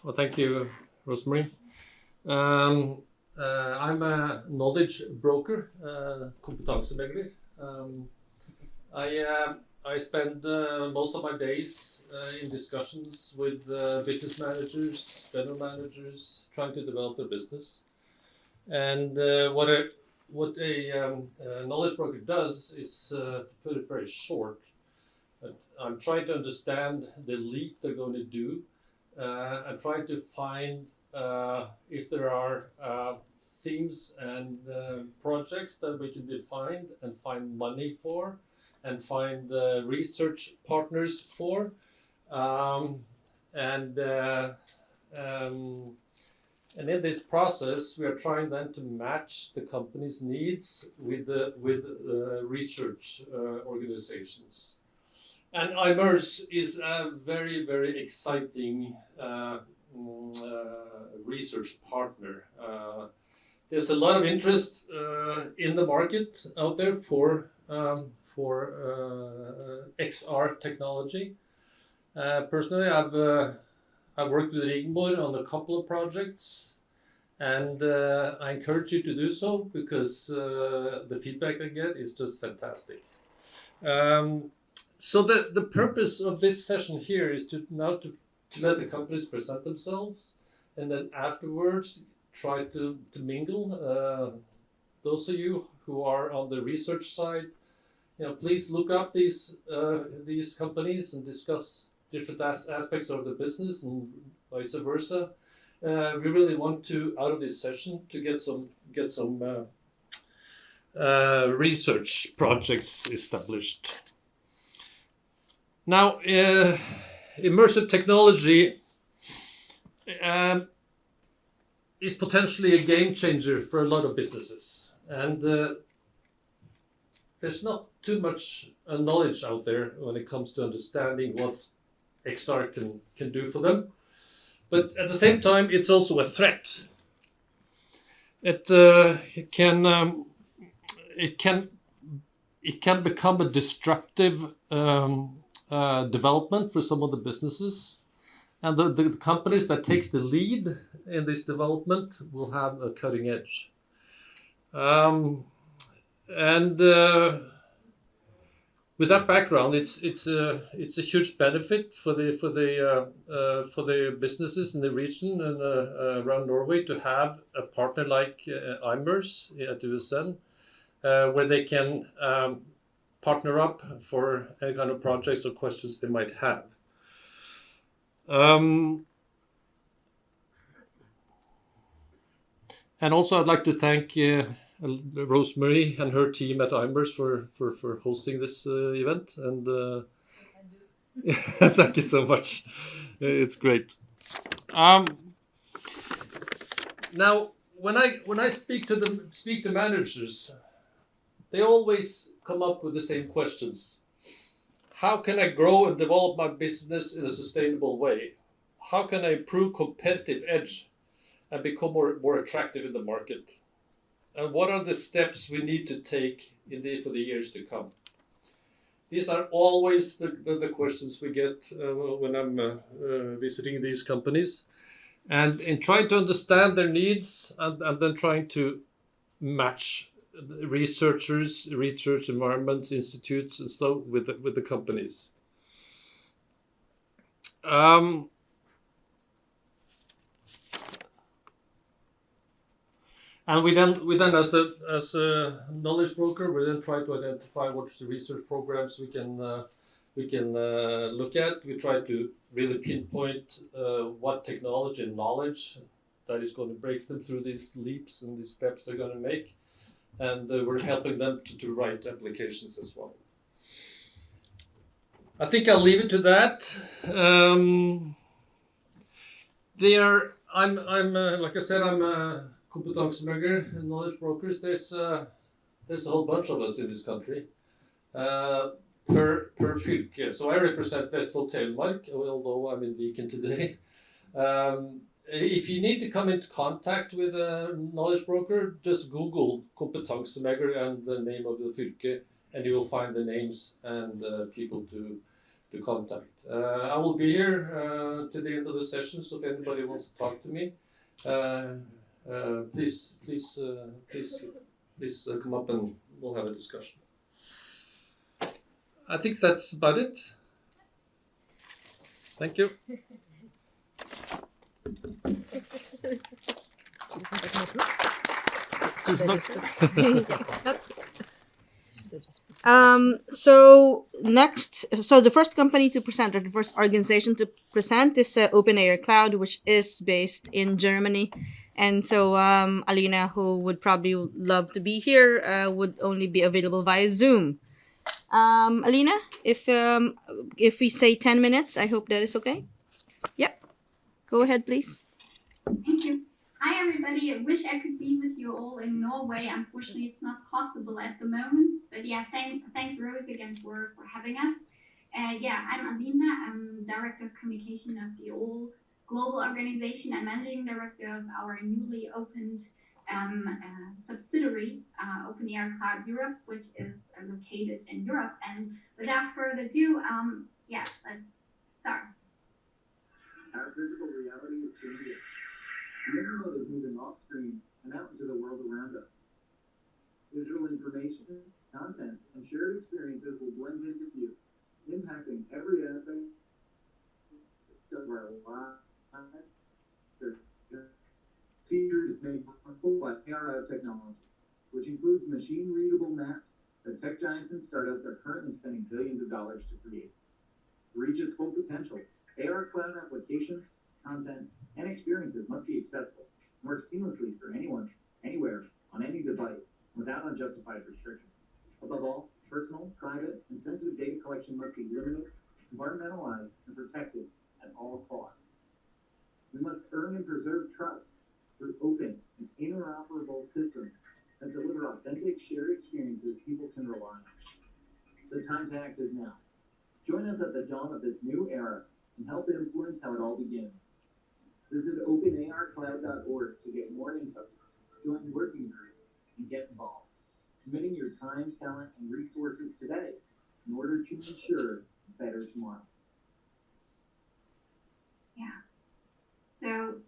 Well, thank you, Rosemary. I'm a knowledge broker, kompetansemegler. I spend most of my days in discussions with business managers, general managers, trying to develop their business. And what a knowledge broker does is, to put it very short, I'm trying to understand the leap they're going to do. I'm trying to find if there are themes and projects that we can define and find money for and find research partners for. And in this process, we are trying then to match the company's needs with the research organizations. And Immerse is a very, very exciting research partner. There's a lot of interest in the market out there for XR technology. Personally, I've worked with Rigmor on a couple of projects, and I encourage you to do so because the feedback I get is just fantastic. So the purpose of this session here is to let the companies present themselves, and then afterwards try to mingle. Those of you who are on the research side, please look up these companies and discuss different aspects of the business and vice versa. We really want to, out of this session, to get some research projects established. Now, immersive technology is potentially a game changer for a lot of businesses, and there's not too much knowledge out there when it comes to understanding what XR can do for them. But at the same time, it's also a threat. It can become a destructive development for some of the businesses, and the companies that takes the lead in this development will have a cutting edge. With that background, it's a huge benefit for the businesses in the region and around Norway to have a partner like Immerse at USN, where they can partner up for any kind of projects or questions they might have. And also, I'd like to thank Rosemary and her team at Immerse for hosting this event, and thank you so much. It's great. Now, when I speak to managers, they always come up with the same questions. How can I grow and develop my business in a sustainable way? How can I improve competitive edge and become more attractive in the market? And what are the steps we need to take for the years to come? These are always the questions we get when I'm visiting these companies. And in trying to understand their needs and then trying to match researchers, research environments, institutes, and stuff with the companies. And we then as a knowledge broker, we then try to identify what's the research programs we can look at. We try to really pinpoint what technology and knowledge that is going to break them through these leaps and these steps they're going to make. And we're helping them to write applications as well. I think I'll leave it to that. I'm like I said, I'm a kompetansemegler and knowledge brokers. There's a whole bunch of us in this country per fylke. So I represent Vestfold Telemark, although I'm in Viken today. If you need to come into contact with a knowledge broker, just Google kompetansemegler and the name of the fylke, and you will find the names and people to to contact. I will be here to the end of the session, so if anybody wants to talk to me, please come up and we'll have a discussion. I think that's about it. Thank you. So the first company to present, or the first organization to present, is OpenAR Cloud, which is based in Germany. And so Alina, who would probably love to be here, would only be available via Zoom. Alina, if we say 10 minutes, I hope that is okay. Yep. Go ahead, please. Thank you. Hi, everybody. I wish I could be with you all in Norway. Unfortunately, it's not possible at the moment. But yeah, thanks, Rose, again for having us. Yeah, I'm Alina. I'm Director of Communication of the All Global Organization and Managing Director of our newly opened subsidiary, OpenAR Cloud Europe, which is located in Europe. And without further ado, let's start. Our physical reality is changing. The internet is moving off screen and out into the world around us. Digital information, content, and shared experiences will blend into view, impacting every aspect of our lives. Features made possible by AR technology, which includes machine-readable maps that tech giants and startups are currently spending billions of dollars to create. To reach its full potential, AR cloud applications, content, and experiences must be accessible, work seamlessly for anyone, anywhere, on any device, without unjustified restrictions. Above all, personal, private, and sensitive data collection must be limited, compartmentalized, and protected at all costs. We must earn and preserve trust through open and interoperable systems that deliver authentic shared experiences people can rely on. The time to act is now. Join us at the dawn of this new era and help influence how it all begins. Visit openarcloud.org to get more info, join working groups, and get involved, committing your time, talent, and resources today in order to ensure a better tomorrow. Yeah. So,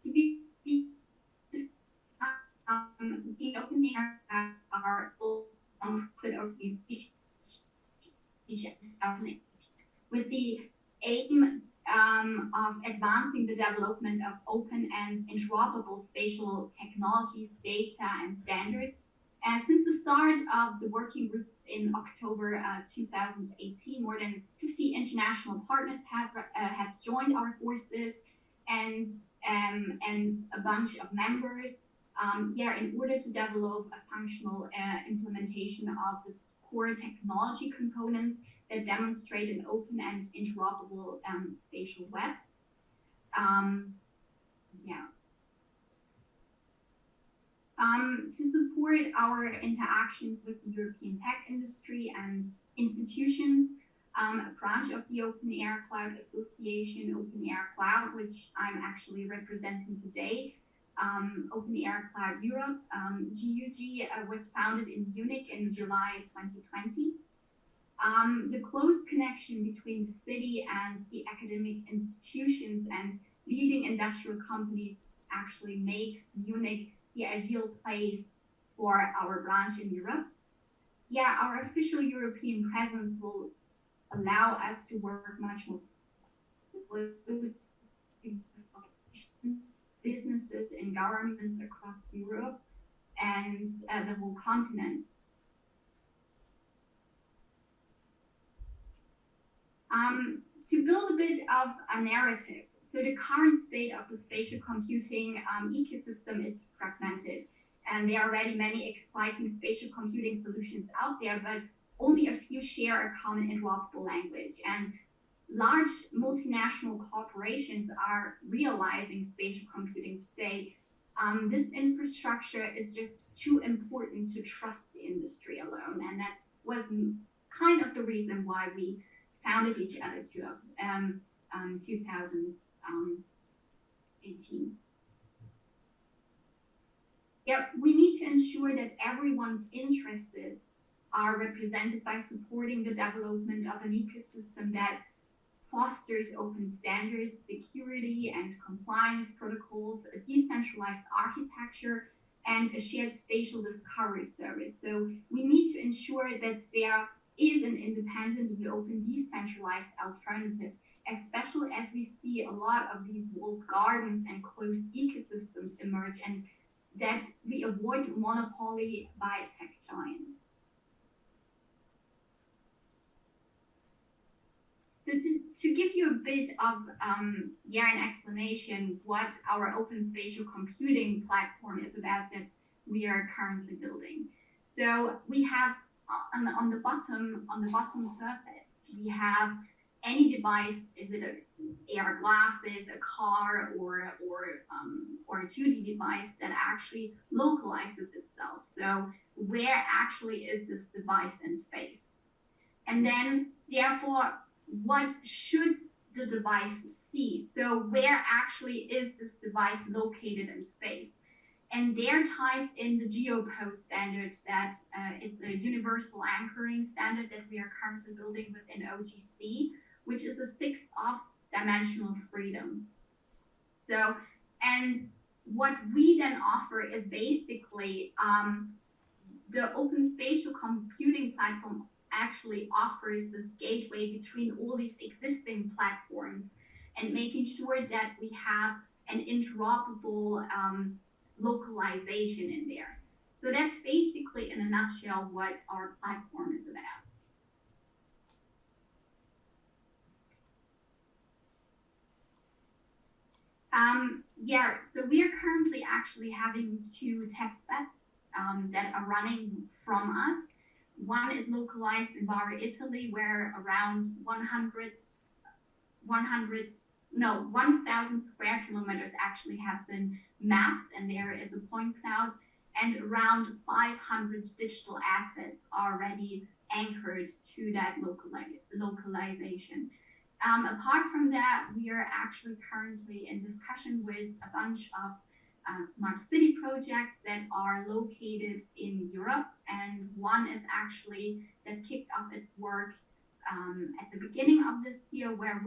to be the OpenAR are all organizations with the aim of advancing the development of open and interoperable spatial technologies, data, and standards. Since the start of the working groups in October 2018, more than 50 international partners have joined our forces, and a bunch of members in order to develop a functional implementation of the core technology components that demonstrate an open and interoperable spatial web. To support our interactions with the European tech industry and institutions, a branch of the OpenAR Cloud Association, OpenAR Cloud, which I'm actually representing today, OpenAR Cloud Europe, GUG, was founded in Munich in July 2020. The close connection between the city and the academic institutions and leading industrial companies actually makes Munich the ideal place for our branch in Europe. Yeah, our official European presence will allow us to work much more with businesses and governments across Europe and the whole continent. To build a bit of a narrative, so the current state of the spatial computing ecosystem is fragmented, and there are already many exciting spatial computing solutions out there, but only a few share a common interoperable language. And large multinational corporations are realizing spatial computing today. This infrastructure is just too important to trust the industry alone, and that was kind of the reason why we founded each other in 2018. Yeah, we need to ensure that everyone's interests are represented by supporting the development of an ecosystem that fosters open standards, security and compliance protocols, a decentralized architecture, and a shared spatial discovery service. So we need to ensure that there is an independent and open decentralized alternative, especially as we see a lot of these walled gardens and closed ecosystems emerge, and that we avoid monopoly by tech giants. So to give you a bit of an explanation what our open spatial computing platform is about that we are currently building. So we have on the bottom surface, we have any device, is it AR glasses, a car, or a 2D device that actually localizes itself. So where actually is this device in space? And then therefore, what should the device see? So where actually is this device located in space? And there ties in the GeoPose standard that it's a universal anchoring standard that we are currently building within OGC, which is a sixth of dimensional freedom. So, and what we then offer is basically the open spatial computing platform actually offers this gateway between all these existing platforms and making sure that we have an interoperable localization in there. So that's basically in a nutshell what our platform is about. So we are currently actually having 2 test beds that are running from us. One is localized in Bari, Italy, where around 1,000 square kilometers actually have been mapped, and there is a point cloud, and around 500 digital assets are already anchored to that localization. Apart from that, we are actually currently in discussion with a bunch of smart city projects that are located in Europe, and one is actually that kicked off its work at the beginning of this year, where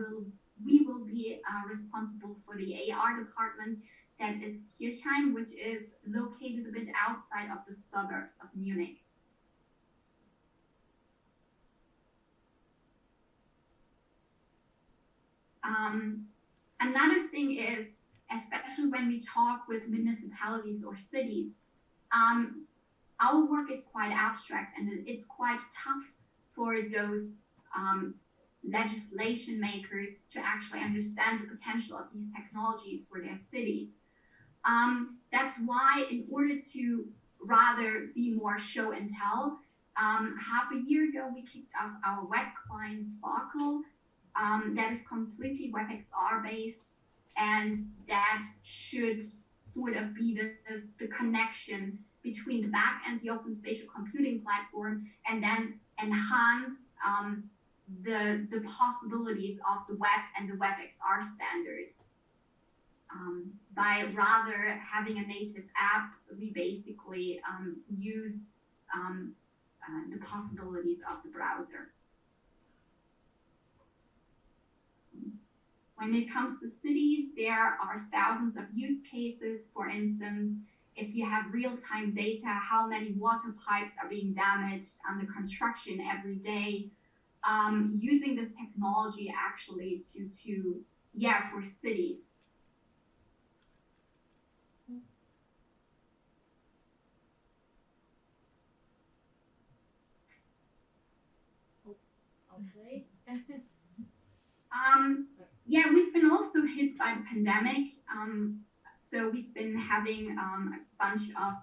we will be responsible for the AR department. That is Kirchheim, which is located a bit outside of the suburbs of Munich. Another thing is, especially when we talk with municipalities or cities, our work is quite abstract, and it's quite tough for those legislation makers to actually understand the potential of these technologies for their cities. That's why, in order to rather be more show and tell, half a year ago we kicked off our web client Sparkle, that is completely WebXR based, and that should sort of be the connection between the back and the open spatial computing platform, and then enhance the possibilities of the web and the WebXR standard. By rather having a native app, we basically use the possibilities of the browser. When it comes to cities, there are thousands of use cases. For instance, if you have real-time data, how many water pipes are being damaged under construction every day, using this technology actually for cities. Okay. We've been also hit by the pandemic. So we've been having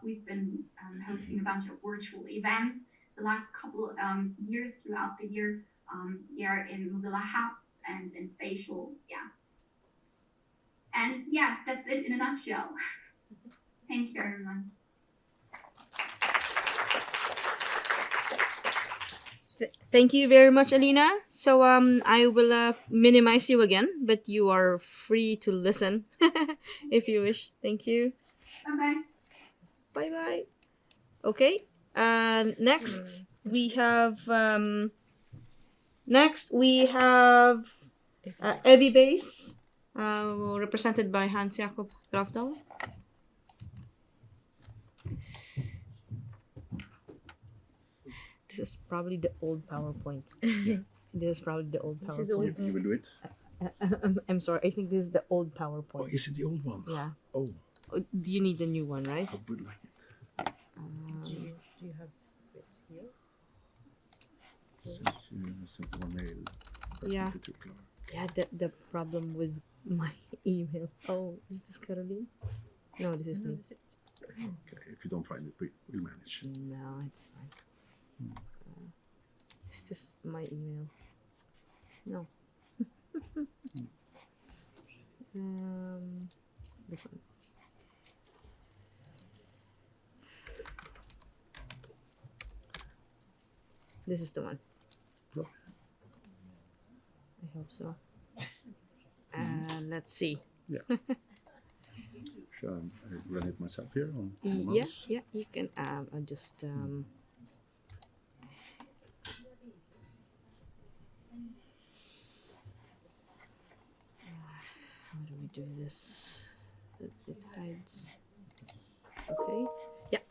we've been hosting a bunch of virtual events the last couple years throughout the year here in Mozilla Hubs and in Spatial. And that's it in a nutshell. Thank you, everyone. Thank you very much, Alina. So I will minimize you again, but you are free to listen if you wish. Thank you. Okay. Bye-bye. Okay. Next, we have next we have Evibase, represented by Hans Jakob Gravdal. This is probably the old PowerPoint. This is probably the old PowerPoint. This is old. You will do it? I'm sorry. I think this is the old PowerPoint. Oh, is it the old one? Yeah. Oh, Do you need the new one, right? I would like it. Do you have it here? Sent one mail. Yeah. Too clear. Yeah, the problem with my email. Oh, is this Caroline? No, this is me. Okay, if you don't find it, we'll manage. No, it's fine. Is this my email? No. This one. This is the one. No. I hope so. Let's see. Yeah. Should I run it myself here on Yeah, mouse? yeah, you can. I'll just. How do we do this? It hides. Okay. Yeah.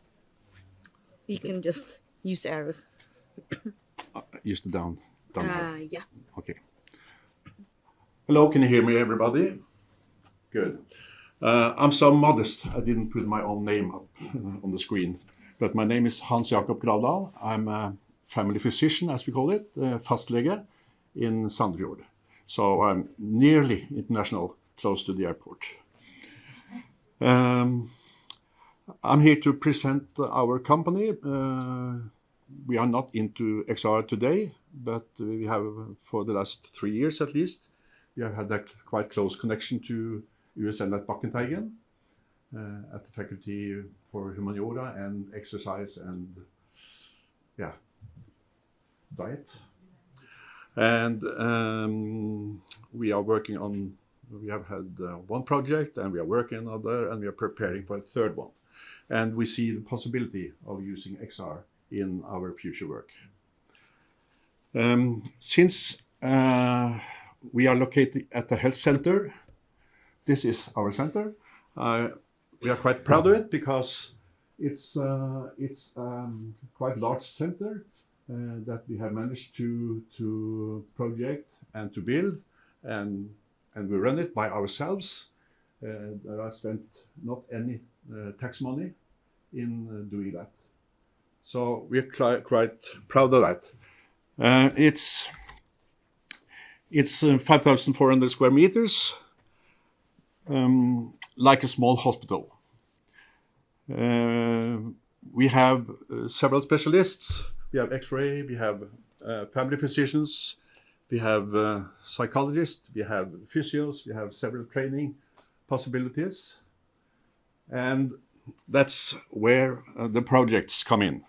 You can just use the arrows. Use the down arrow. Yeah. Okay. Hello, can you hear me, everybody? Good. I'm so modest, I didn't put my own name up on the screen. But my name is Hans Jakob Gravdal. I'm a family physician, as we call it, fastlege in Sandefjord. So I'm nearly international, close to the airport. I'm here to present our company. We are not into XR today, but we have, for the last 3 years at least, we have had a quite close connection to USN at Bakkenteigen at the Faculty for Humaniora and Exercise and Diet. And we are working on, we have had one project and we are working on another and we are preparing for a third one. And we see the possibility of using XR in our future work. Since we are located at the health center, this is our center. We are quite proud of it because it's quite large center that we have managed to project and to build, and we run it by ourselves. There are spent not any tax money in doing that. So we're quite proud of that. It's 5,400 square meters, like a small hospital. We have several specialists. We have X-ray, we have family physicians, we have psychologists, we have physios, we have several training possibilities. And that's where the projects come in.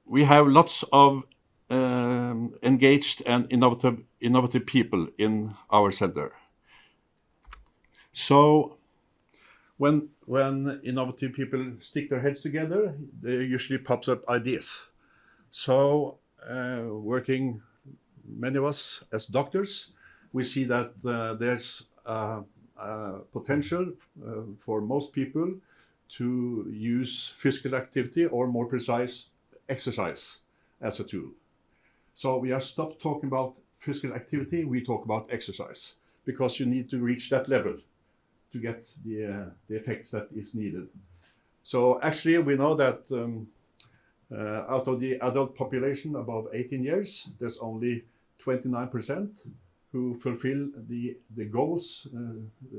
We have lots of engaged and innovative people in our center. So when innovative people stick their heads together, there usually pops up ideas. So working, many of us as doctors, we see that there's potential for most people to use physical activity, or more precise, exercise as a tool. So we have stopped talking about physical activity, we talk about exercise, because you need to reach that level to get the effects that is needed. So actually we know that out of the adult population above 18 years, there's only 29% who fulfill the goals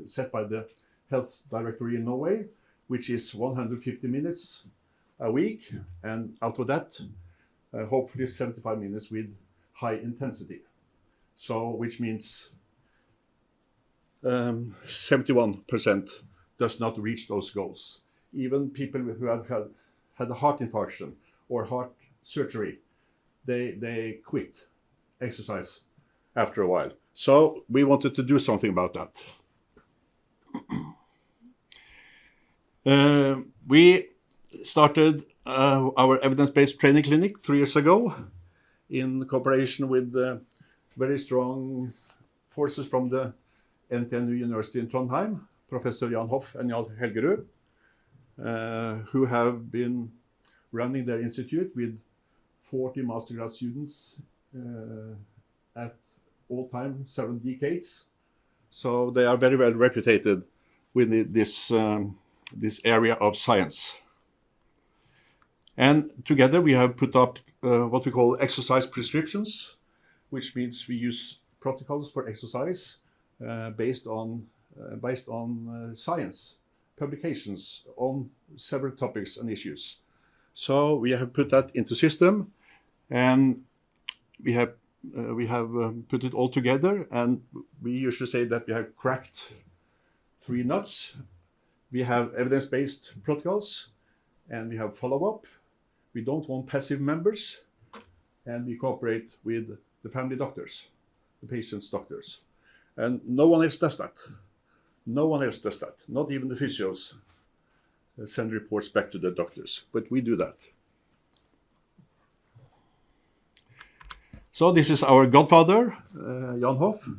set by the Health Directory in Norway, which is 150 minutes a week, and out of that, hopefully 75 minutes with high intensity. So, which means 71% does not reach those goals. Even people who have had a heart infarction or heart surgery, they quit exercise after a while. So we wanted to do something about that. We started our evidence-based training clinic 3 years ago in cooperation with very strong forces from the NTNU University in Trondheim, Professor Jan Hoff and Jan Helgerud, who have been running their institute with 40 mastergrad students at all time, 7 decades. So they are very well reputed within this area of science. And together we have put up what we call exercise prescriptions, which means we use protocols for exercise based on science publications on several topics and issues. So we have put that into system, and we have put it all together, and we usually say that we have cracked 3 nuts. We have evidence-based protocols, and we have follow-up. We don't want passive members, and we cooperate with the family doctors, the patient's doctors. And no one else does that. No one else does that. Not even the physios send reports back to the doctors, but we do that. So this is our godfather, Jan Hoff.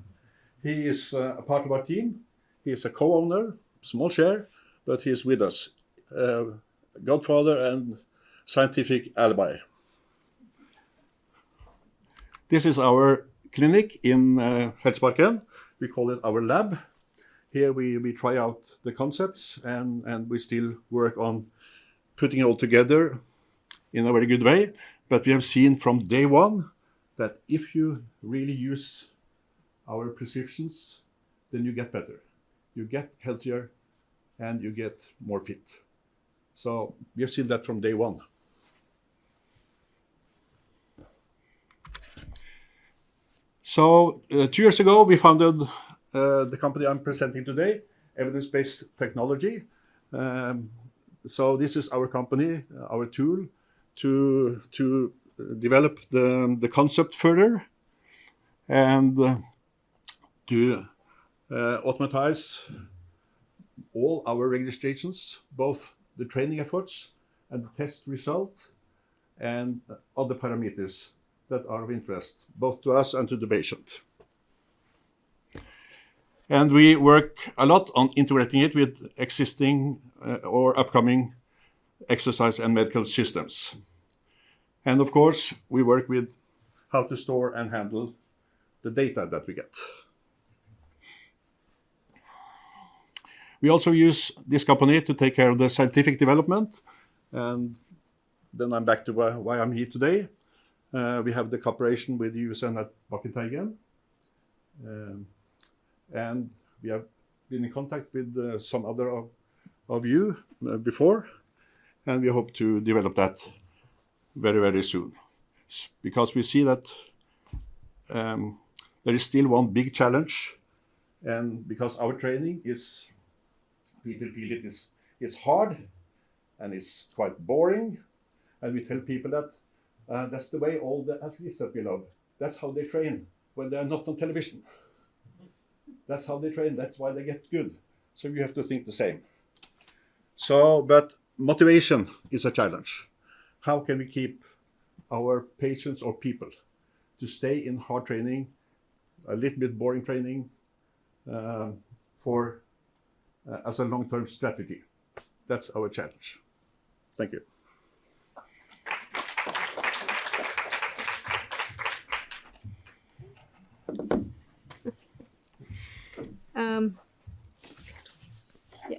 He is a part of our team. He is a co-owner, small share, but he is with us. Godfather and scientific alibi. This is our clinic in Helseparken. We call it our lab. Here we try out the concepts, and we still work on putting it all together in a very good way. But we have seen from day one that if you really use our prescriptions, then you get better. You get healthier, and you get more fit. So we have seen that from day one. So 2 years ago, we founded the company I'm presenting today, Evidence-Based Technology. So this is our company, our tool to develop the concept further and to automatize all our registrations, both the training efforts and the test result and other parameters that are of interest, both to us and to the patient. And we work a lot on integrating it with existing or upcoming exercise and medical systems. And of course, we work with how to store and handle the data that we get. We also use this company to take care of the scientific development. And then I'm back to why I'm here today. We have the cooperation with USN at Bakkenteigen. And we have been in contact with some other of you before. And we hope to develop that very, very soon. Because we see that there is still one big challenge. And because our training is, people feel it is hard and it's quite boring. And we tell people that that's the way all the athletes that we love, that's how they train when they're not on television. That's how they train, that's why they get good. So you have to think the same. So, but motivation is a challenge. How can we keep our patients or people to stay in hard training, a little bit boring training, as a long-term strategy? That's our challenge. Thank you. Yeah.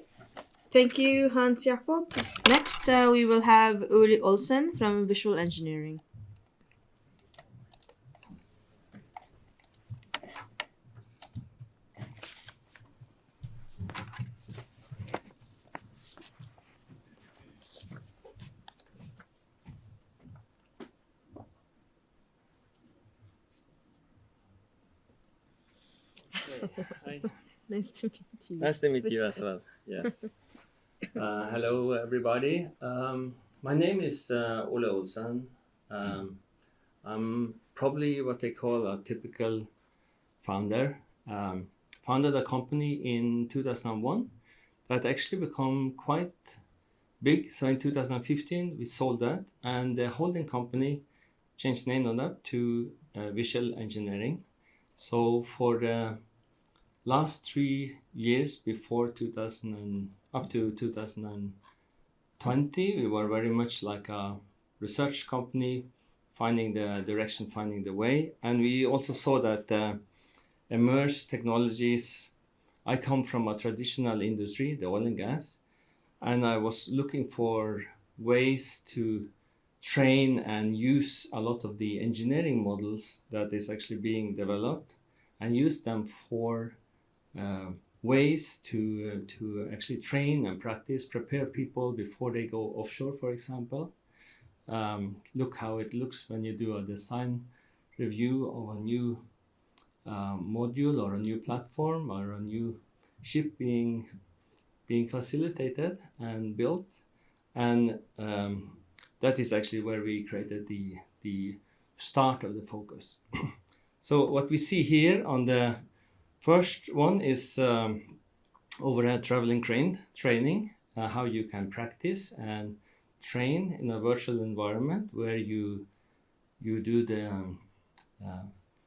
Thank you, Hans Jakob. Next, we will have Uli Olsen from Visual Engineering. Hi. Nice to meet you. Nice to meet you as well. Yes. Hello, everybody. My name is Ole Olsen. I'm probably what they call a typical founder. Founded a company in 2001 that actually become quite big. So in 2015, we sold that, and the holding company changed name on that to Visual Engineering. So for the last 3 years before 2000 and up to 2020, we were very much like a research company, finding the direction, finding the way. And we also saw that emerged technologies. I come from a traditional industry, the oil and gas, and I was looking for ways to train and use a lot of the engineering models that is actually being developed and use them for ways to actually train and practice, prepare people before they go offshore, for example. Look how it looks when you do a design review of a new module or a new platform or a new ship being facilitated and built. And that is actually where we created the start of the focus. So what we see here on the first one is overhead traveling crane training, how you can practice and train in a virtual environment where you do the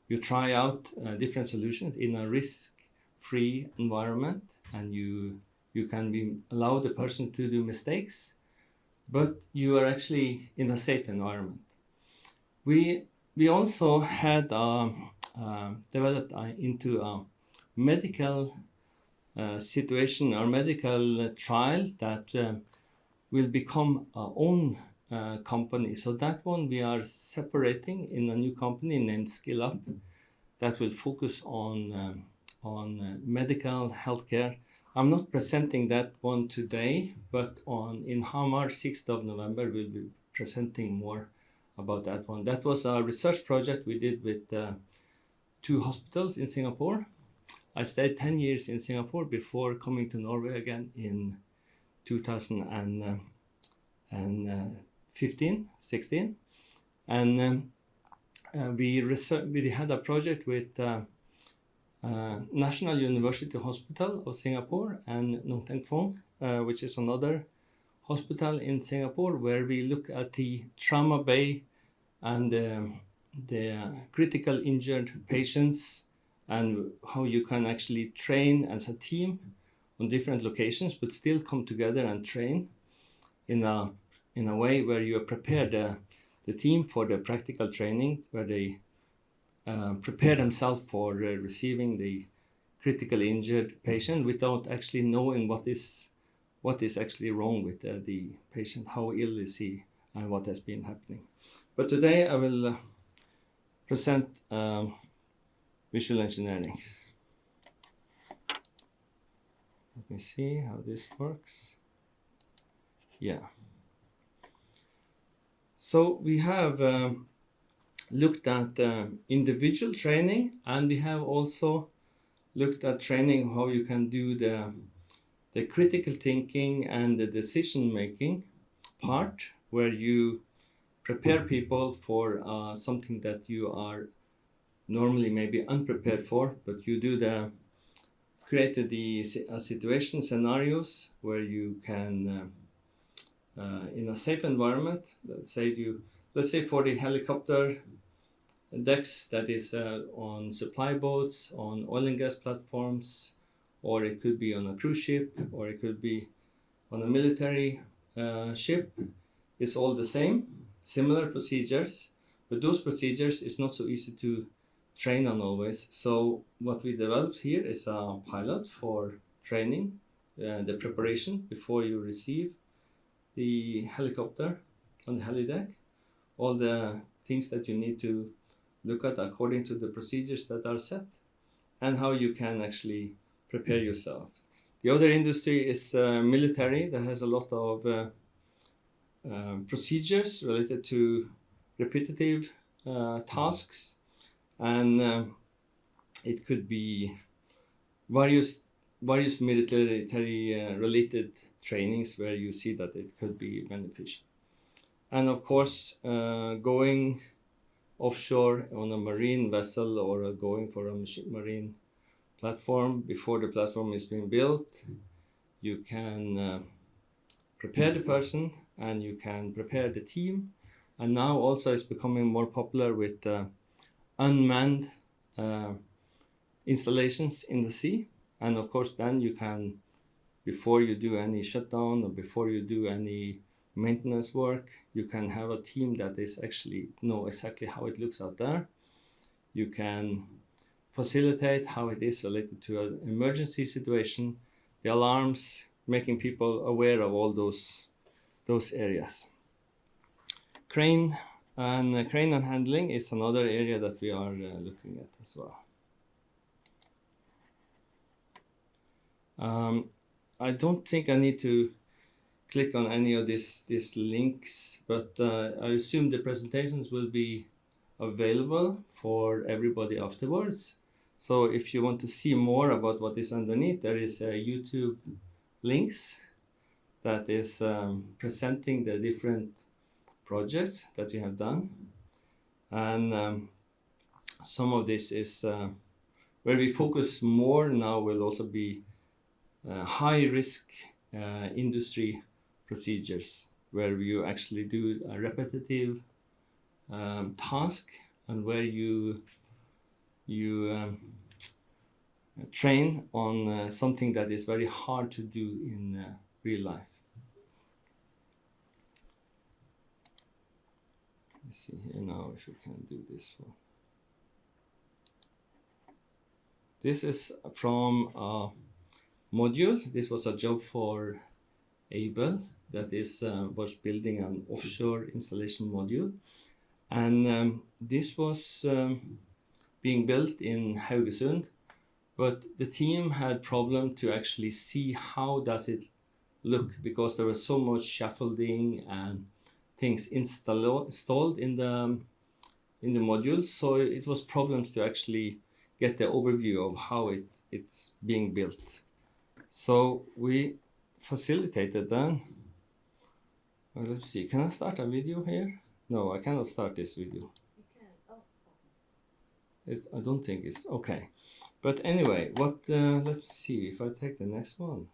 you try out different solutions in a risk-free environment, and you can allow the person to do mistakes, but you are actually in a safe environment. We also had developed into a medical situation or medical trial that will become our own company. So that one we are separating in a new company named Skill Up that will focus on medical healthcare. I'm not presenting that one today, but in Hamar, 6th of November, we'll be presenting more about that one. That was a research project we did with 2 hospitals in Singapore. I stayed 10 years in Singapore before coming to Norway again in 2016. And we had a project with National University Hospital of Singapore and Nong Teng Phong, which is another hospital in Singapore, where we look at the trauma bay and the critical injured patients and how you can actually train as a team on different locations, but still come together and train in a way where you prepare the team for the practical training, where they prepare themselves for receiving the critically injured patient without actually knowing what is actually wrong with the patient, how ill is he, and what has been happening. But today I will present visual engineering. Let me see how this works. Yeah. So we have looked at individual training, and we have also looked at training how you can do the critical thinking and the decision making part, where you prepare people for something that you are normally maybe unprepared for, but you do created the situation scenarios where you can in a safe environment, let's say for the helicopter decks, that is on supply boats, on oil and gas platforms, or it could be on a cruise ship, or it could be on a military ship. It's all the same, similar procedures, but those procedures is not so easy to train on always. So what we developed here is a pilot for training, the preparation before you receive the helicopter on the heli deck, all the things that you need to look at according to the procedures that are set, and how you can actually prepare yourself. The other industry is military, that has a lot of procedures related to repetitive tasks, and it could be various military related trainings where you see that it could be beneficial. And of course, going offshore on a marine vessel or going for a marine platform, before the platform is being built, you can prepare the person and you can prepare the team. And now also it's becoming more popular with unmanned installations in the sea. And of course, then you can, before you do any shutdown or before you do any maintenance work, you can have a team that is actually know exactly how it looks out there. You can facilitate how it is related to an emergency situation, the alarms, making people aware of all those areas. Crane and handling is another area that we are looking at as well. I don't think I need to click on any of these links, but I assume the presentations will be available for everybody afterwards. So if you want to see more about what is underneath, there is YouTube links that is presenting the different projects that we have done. And some of this is where we focus more now will also be high risk industry procedures where you actually do a repetitive task and where you train on something that is very hard to do in real life. Let's see here now if we can do this one. This is from a module. This was a job for Able that is was building an offshore installation module, and this was being built in Haugesund, but the team had problem to actually see how does it look because there was so much scaffolding and things installed in the module, so it was problems to actually get the overview of how it's being built. So we facilitated that. Well, let's see, can I start a video here? No, I cannot start this video. You can. Oh. I don't think it's okay. But anyway, let's see if I take the next one.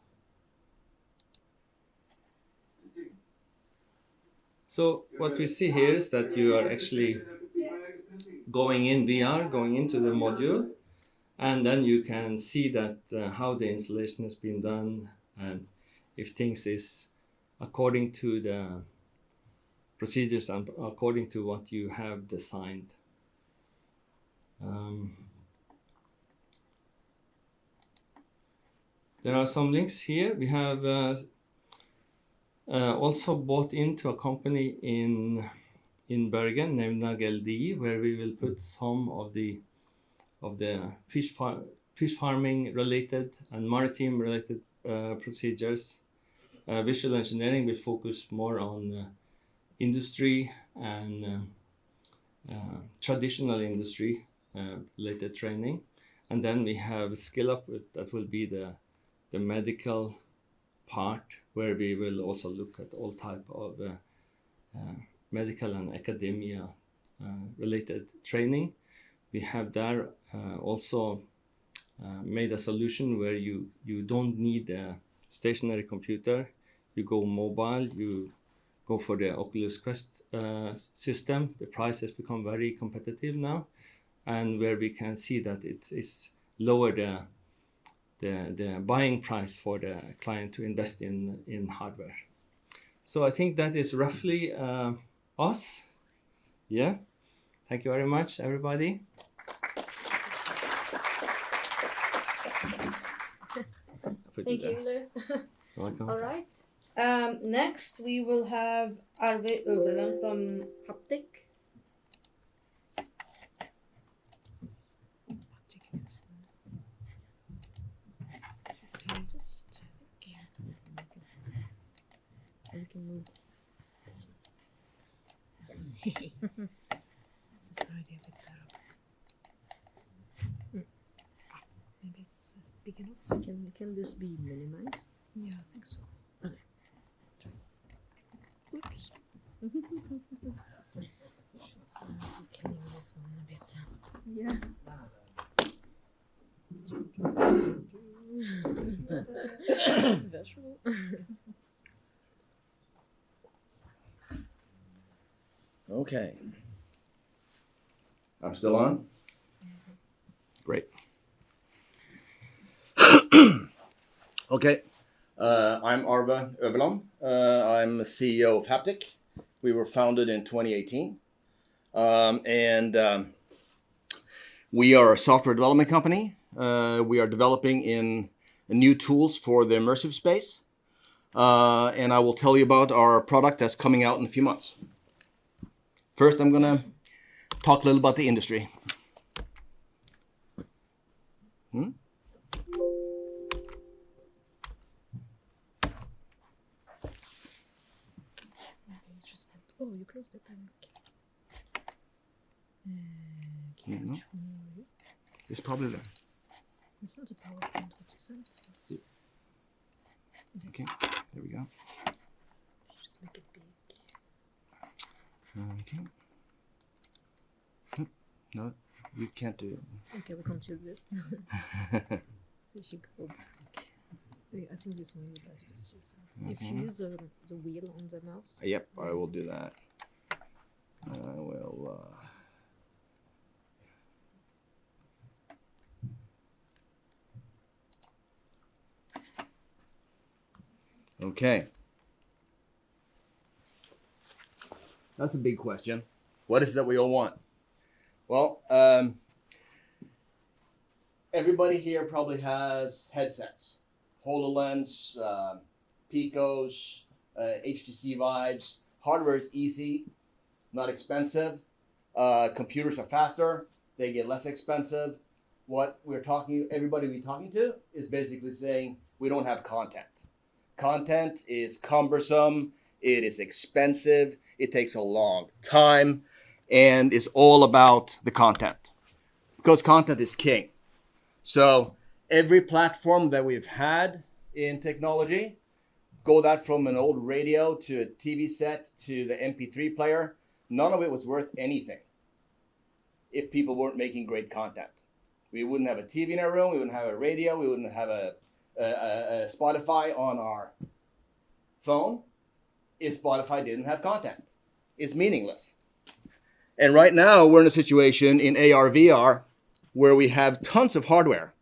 So what we see here is that you are actually going in VR, going into the module, and then you can see that how the installation has been done and if things is according to the procedures and according to what you have designed. There are some links here. We have also bought into a company in Bergen named Nageldi, where we will put some of the fish farming related and maritime related procedures. Visual engineering will focus more on industry and traditional industry related training, and then we have Skill Up that will be the medical part, where we will also look at all type of medical and academia related training. We have there also made a solution where you don't need a stationary computer. You go mobile, you go for the Oculus Quest system. The price has become very competitive now, and where we can see that it is lower the buying price for the client to invest in hardware. So I think that is roughly us. Yeah. Thank you very much, everybody. Thank you, Ole. Welcome. All right. Next, we will have Arve Øverland from Haptiq. Just we can move this one. This is already a bit better. Maybe it's big enough. Can this be minimized? Yeah, I think so. Okay. Oops. Clean this one a bit. Yeah. Visual. Okay. I'm still on? Great. Okay. I'm Arve Øverland. I'm the CEO of Haptiq. We were founded in 2018. We are a software development company. We are developing in new tools for the immersive space. And I will tell you about our product that's coming out in a few months. First, I'm going to talk a little about the industry. Oh, you closed it. No. It's probably there. It's not a PowerPoint what you sent us. Is it? Okay, there we go. Just make it big. Okay. No, you can't do it. Okay, we can't do this. We should go back. I think this one you guys just use it. If you use the wheel on the mouse. Yep, I will do that. I will. Okay. That's a big question. What is it that we all want? Well, everybody here probably has headsets. HoloLens, Picos, HTC Vives. Hardware is easy, not expensive. Computers are faster. They get less expensive. What everybody we're talking to is basically saying we don't have content. Content is cumbersome. It is expensive. It takes a long time, and it's all about the content because content is king. So every platform that we've had in technology, go that from an old radio to a TV set to the MP3 player, none of it was worth anything if people weren't making great content. We wouldn't have a TV in our room, we wouldn't have a radio, we wouldn't have a Spotify on our phone if Spotify didn't have content. It's meaningless. And right now we're in a situation in AR, VR, where we have tons of hardware.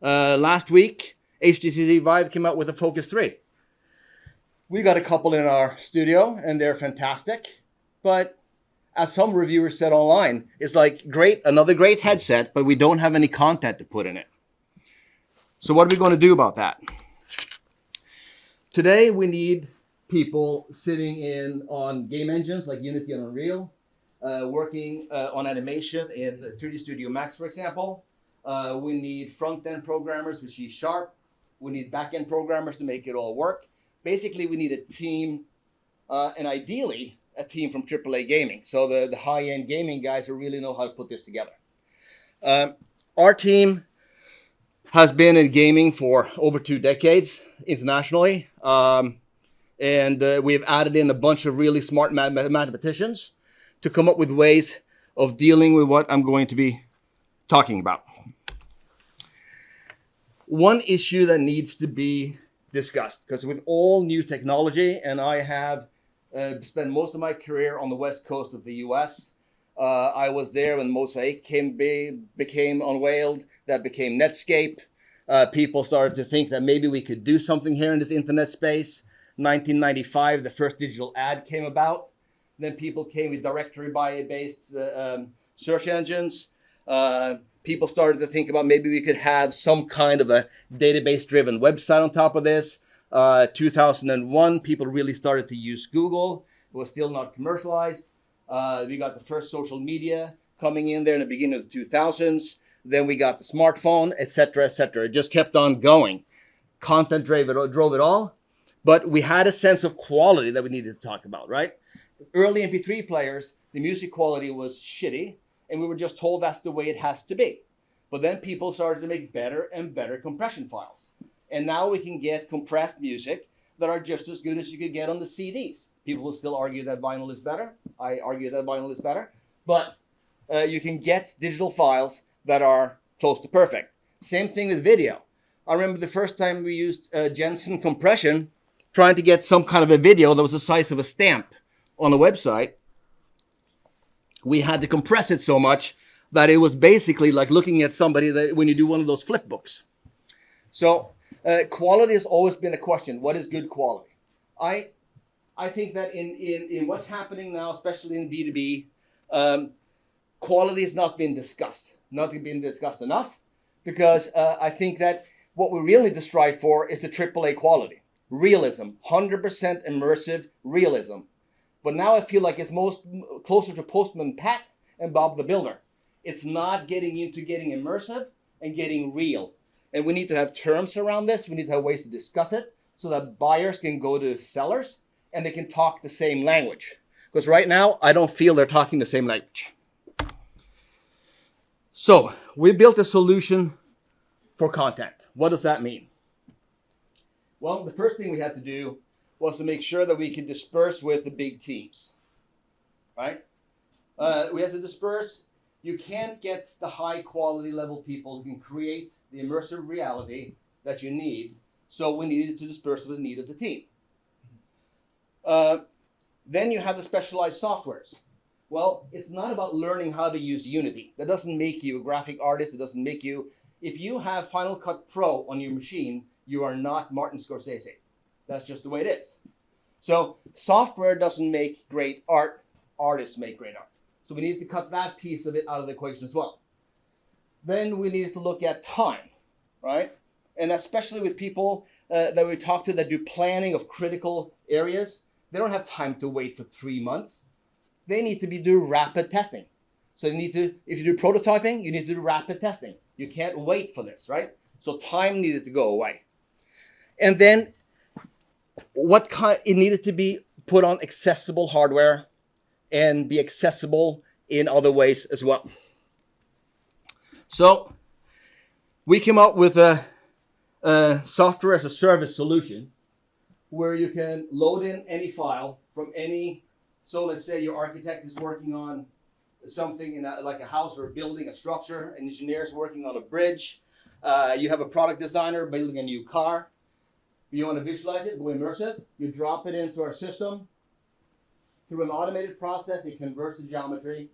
Last week, HTC Vive came out with a Focus 3. We got a couple in our studio, and they're fantastic. But as some reviewers said online, it's like, great, another great headset, but we don't have any content to put in it. So what are we going to do about that? Today, we need people sitting in on game engines like Unity and Unreal, working on animation in 3D Studio Max, for example. We need front-end programmers with C#. We need back-end programmers to make it all work. Basically, we need a team, and ideally, a team from AAA gaming. So the high-end gaming guys who really know how to put this together. Our team has been in gaming for over 2 decades internationally. And we've added in a bunch of really smart mathematicians to come up with ways of dealing with what I'm going to be talking about. One issue that needs to be discussed, because with all new technology, and I have spent most of my career on the west coast of the US. I was there when Mosaic became unveiled, that became Netscape. People started to think that maybe we could do something here in this internet space. 1995, the first digital ad came about. Then people came with directory-based search engines. People started to think about maybe we could have some kind of a database-driven website on top of this. 2001, people really started to use Google. It was still not commercialized. We got the first social media coming in there in the beginning of the 2000s. Then we got the smartphone, etc., etc. It just kept on going. Content drove it all. But we had a sense of quality that we needed to talk about, right? Early MP3 players, the music quality was shitty, and we were just told that's the way it has to be. But then people started to make better and better compression files. And now we can get compressed music that are just as good as you could get on the CDs. People will still argue that vinyl is better. I argue that vinyl is better. But you can get digital files that are close to perfect. Same thing with video. I remember the first time we used Jensen compression, trying to get some kind of a video that was the size of a stamp on a website. we had to compress it so much that it was basically like looking at somebody that when you do one of those flip books. So quality has always been a question. What is good quality? I think that in what's happening now, especially in B2B, quality has not been discussed enough, because I think that what we really need to strive for is the AAA quality. Realism, 100% immersive realism. But now I feel like it's most closer to Postman Pat and Bob the Builder. It's not getting into getting immersive and getting real. And we need to have terms around this. We need to have ways to discuss it so that buyers can go to sellers and they can talk the same language. Because right now, I don't feel they're talking the same language. So we built a solution for content. What does that mean? Well, the first thing we had to do was to make sure that we could disperse with the big teams, right? We had to disperse. You can't get the high quality level people who can create the immersive reality that you need. So we needed to disperse with the need of the team. Then you have the specialized softwares. Well, it's not about learning how to use Unity. That doesn't make you a graphic artist. It doesn't make you, if you have Final Cut Pro on your machine, you are not Martin Scorsese. That's just the way it is. So software doesn't make great art. Artists make great art. So we needed to cut that piece of it out of the equation as well. Then we needed to look at time, right? And especially with people that we talk to that do planning of critical areas, they don't have time to wait for 3 months. They need to do rapid testing. So you need to, if you do prototyping, you need to do rapid testing. You can't wait for this, right? So time needed to go away. And then it needed to be put on accessible hardware and be accessible in other ways as well. So we came up with a software as a service solution where you can load in any file from any. So let's say your architect is working on something in like a house or a building, a structure, an engineer is working on a bridge. You have a product designer building a new car. You want to visualize it, go immersive. You drop it into our system. Through an automated process, it converts the geometry,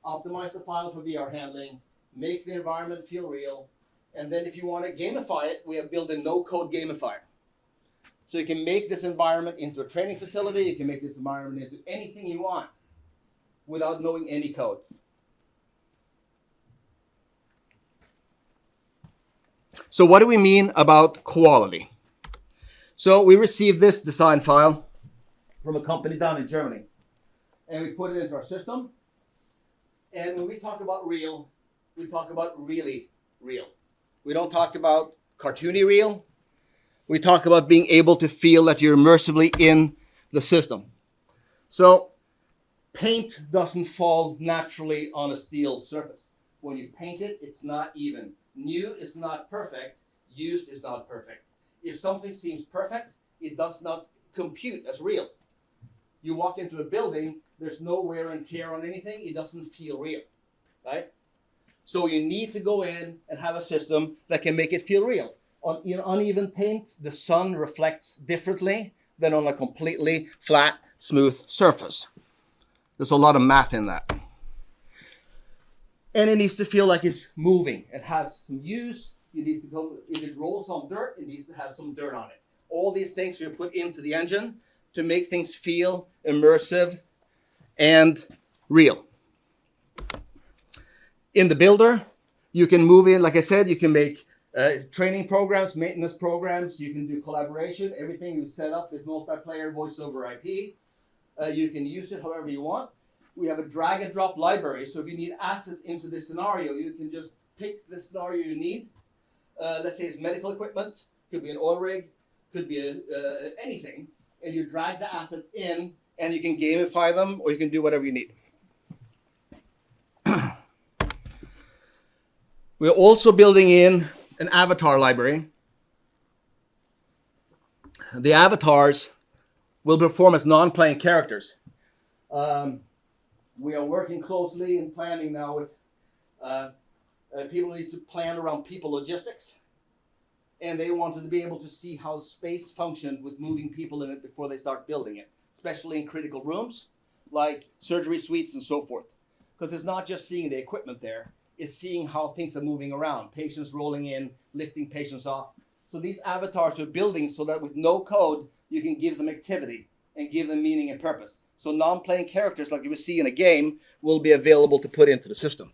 optimize the file for VR handling, make the environment feel real. And then if you want to gamify it, we have built a no-code gamifier. So you can make this environment into a training facility. You can make this environment into anything you want without knowing any code. So what do we mean about quality? So we received this design file from a company down in Germany. And we put it into our system. And when we talk about real, we talk about really real. We don't talk about cartoony real. We talk about being able to feel that you're immersively in the system. So paint doesn't fall naturally on a steel surface. When you paint it, it's not even. New is not perfect. Used is not perfect. If something seems perfect, it does not compute as real. You walk into a building, there's no wear and tear on anything. It doesn't feel real, right? So you need to go in and have a system that can make it feel real. On uneven paint, the sun reflects differently than on a completely flat, smooth surface. There's a lot of math in that. And it needs to feel like it's moving. It has some use. It needs to go, if it rolls on dirt, it needs to have some dirt on it. All these things we put into the engine to make things feel immersive and real. In the builder, you can move in, like I said, you can make training programs, maintenance programs, you can do collaboration. Everything you set up is multiplayer, voice over IP. You can use it however you want. We have a drag and drop library, so if you need assets into this scenario, you can just pick the scenario you need. Let's say it's medical equipment, could be an oil rig, could be anything, and you drag the assets in, and you can gamify them, or you can do whatever you need. We're also building in an avatar library. The avatars will perform as non-playing characters. We are working closely in planning now with people who need to plan around people logistics. And they wanted to be able to see how space functioned with moving people in it before they start building it, especially in critical rooms like surgery suites and so forth. because it's not just seeing the equipment there, it's seeing how things are moving around, patients rolling in, lifting patients off. So these avatars are building so that with no code, you can give them activity and give them meaning and purpose. So non-playing characters like you would see in a game will be available to put into the system.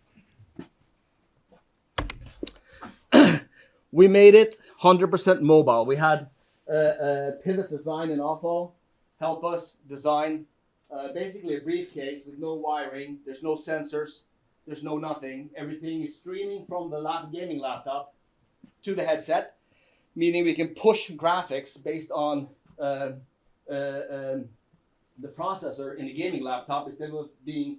We made it 100% mobile. We had Pivot Design in Oslo help us design basically a briefcase with no wiring. There's no sensors. There's no nothing. Everything is streaming from the gaming laptop to the headset, meaning we can push graphics based on the processor in the gaming laptop instead of being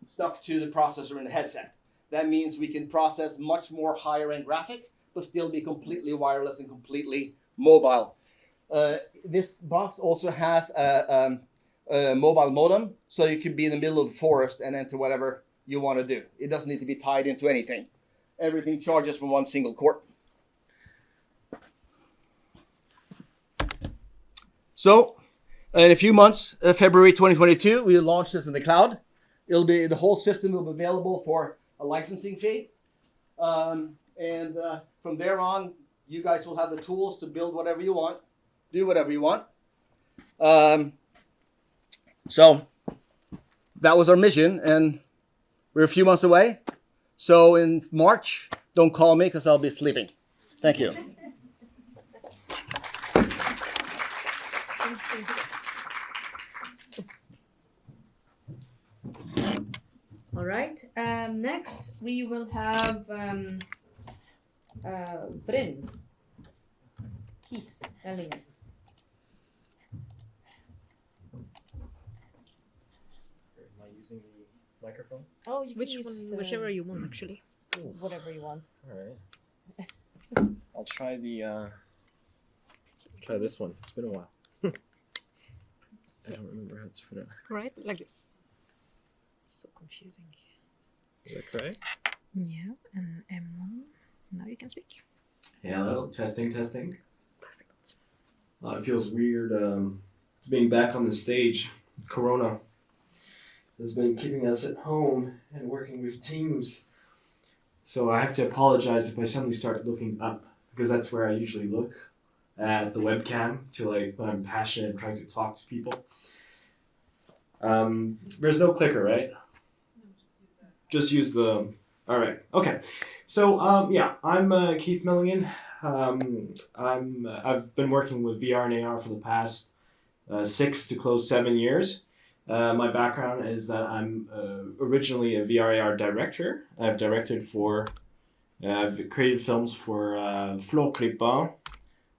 stuck to the processor in the headset. That means we can process much more higher end graphics, but still be completely wireless and completely mobile. This box also has a mobile modem, so you can be in the middle of the forest and enter whatever you want to do. It doesn't need to be tied into anything. Everything charges from one single cord. So, in a few months, February 2022, we'll launch this in the cloud. The whole system will be available for a licensing fee. From there on, you guys will have the tools to build whatever you want, do whatever you want. So that was our mission, and we're a few months away. So in March, don't call me because I'll be sleeping. Thank you. All right. Next, we will have VRINN. Keith Mellingen. Am I using the microphone? Oh, you can Which use one, whichever you want, actually. whatever you want. All right. I'll try try this one. It's been a while. I don't remember how it's put out. Right, like this. So confusing. Is that correct? Yeah, and M1. Now you can speak. Hello, testing. Perfect. It feels weird being back on the stage. Corona has been keeping us at home and working with teams. So I have to apologize if I suddenly start looking up, because that's where I usually look at the webcam to when I'm passionate and trying to talk to people. There's no clicker, right? Just use the... All right. Okay. So, I'm Keith Milligan. I've been working with VR and AR for the past 6 to close 7 years. My background is that I'm originally a VR AR director. I've created films for Flåklypa,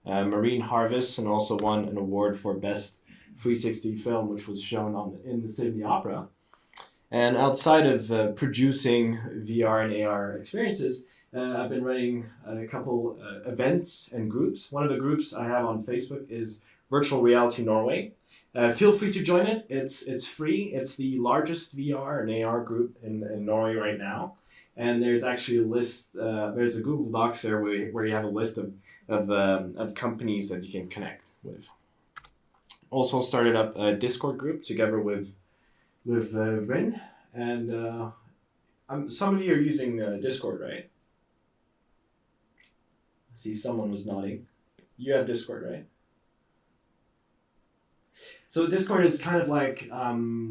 Marine Harvest, and also won an award for Best 360 Film, which was shown in the Sydney Opera. And outside of producing VR and AR experiences, I've been running a couple events and groups. One of the groups I have on Facebook is Virtual Reality Norway. Feel free to join it. It's free. It's the largest VR and AR group in Norway right now. And there's actually a list. There's a Google Docs there where you have a list of companies that you can connect with. Also started up a Discord group together with VRINN, and some of you are using Discord, right? I see someone was nodding. You have Discord, right? So Discord is kind of like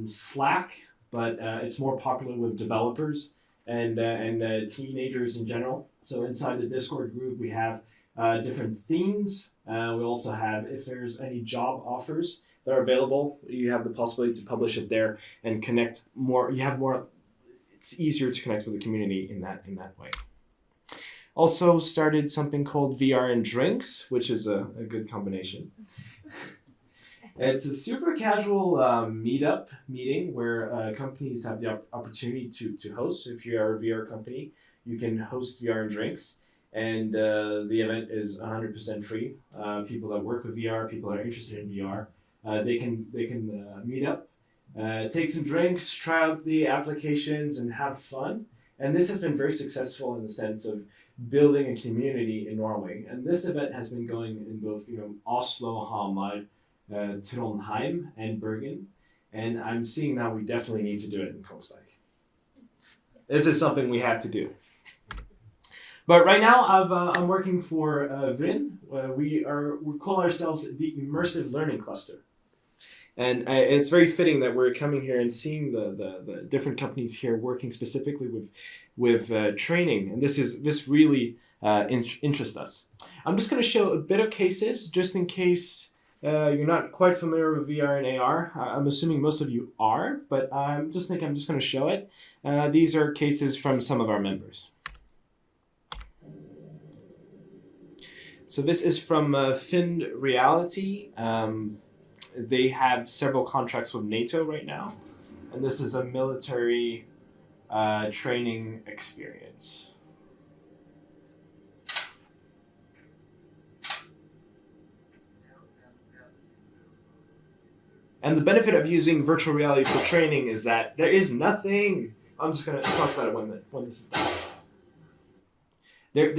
Slack, but it's more popular with developers and teenagers in general. So inside the Discord group, we have different themes. We also have, if there's any job offers that are available, you have the possibility to publish it there and connect more. You have more. It's easier to connect with the community in that way. Also started something called VR and Drinks, which is a good combination. It's a super casual meeting where companies have the opportunity to host. So if you are a VR company, you can host VR and Drinks. And the event is 100% free. People that work with VR, people that are interested in VR, they can meet up, take some drinks, try out the applications, and have fun. And this has been very successful in the sense of building a community in Norway. And this event has been going in both Oslo, Hamar, Trondheim, and Bergen. And I'm seeing now we definitely need to do it in Kongsberg. This is something we have to do. But right now, I'm working for VRINN. We call ourselves the Immersive Learning Cluster. And it's very fitting that we're coming here and seeing the different companies here working specifically with training. And this really interests us. I'm just going to show a bit of cases, just in case you're not quite familiar with VR and AR. I'm assuming most of you are, but I'm just going to show it. These are cases from some of our members. So this is from VRINN Reality. They have several contracts with NATO right now, and this is a military training experience. And the benefit of using virtual reality for training is that there is nothing. I'm just going to talk about it when this is done. There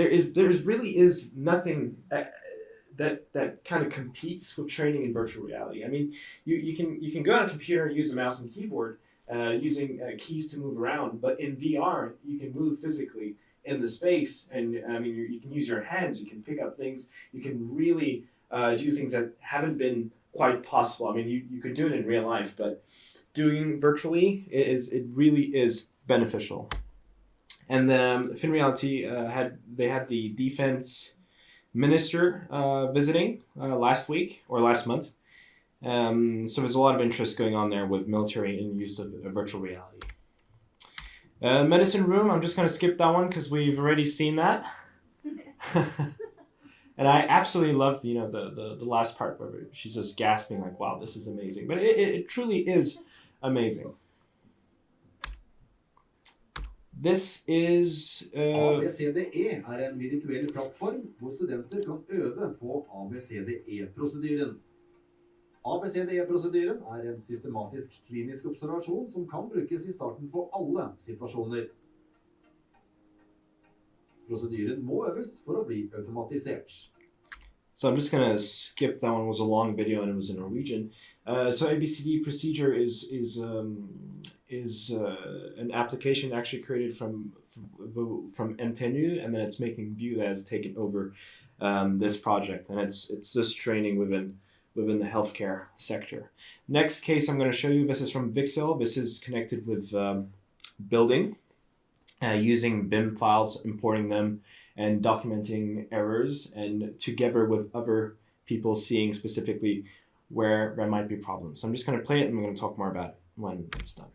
really is nothing that kind of competes with training in virtual reality. I mean, you can go on a computer and use a mouse and keyboard using keys to move around, but in VR you can move physically in the space, and I mean you can use your hands, you can pick up things, you can really do things that haven't been quite possible. I mean, you could do it in real life, but doing virtually it really is beneficial. And VRINN Reality had the defense minister visiting last week or last month. So there's a lot of interest going on there with military and use of virtual reality. Medicine room, I'm just going to skip that one because we've already seen that. And I absolutely loved, the last part where she's just gasping like, wow, this is amazing. But it truly is amazing. This is ABCDE en virtuell plattform hvor studenter kan øve på ABCDE-prosedyren. ABCDE-prosedyren en systematisk klinisk observasjon som kan brukes I starten på alle situasjoner. Prosedyren må øves for å bli automatisert. So I'm just going to skip that one. It was a long video and it was in Norwegian. So ABCD procedure is an application actually created from NTNU, and then it's making View that has taken over this project, and it's just training within the healthcare sector. Next case I'm going to show you, this is from Vixel. This is connected with building, using BIM files, importing them, and documenting errors, and together with other people seeing specifically where there might be problems. So I'm just going to play it, and I'm going to talk more about it when it's done.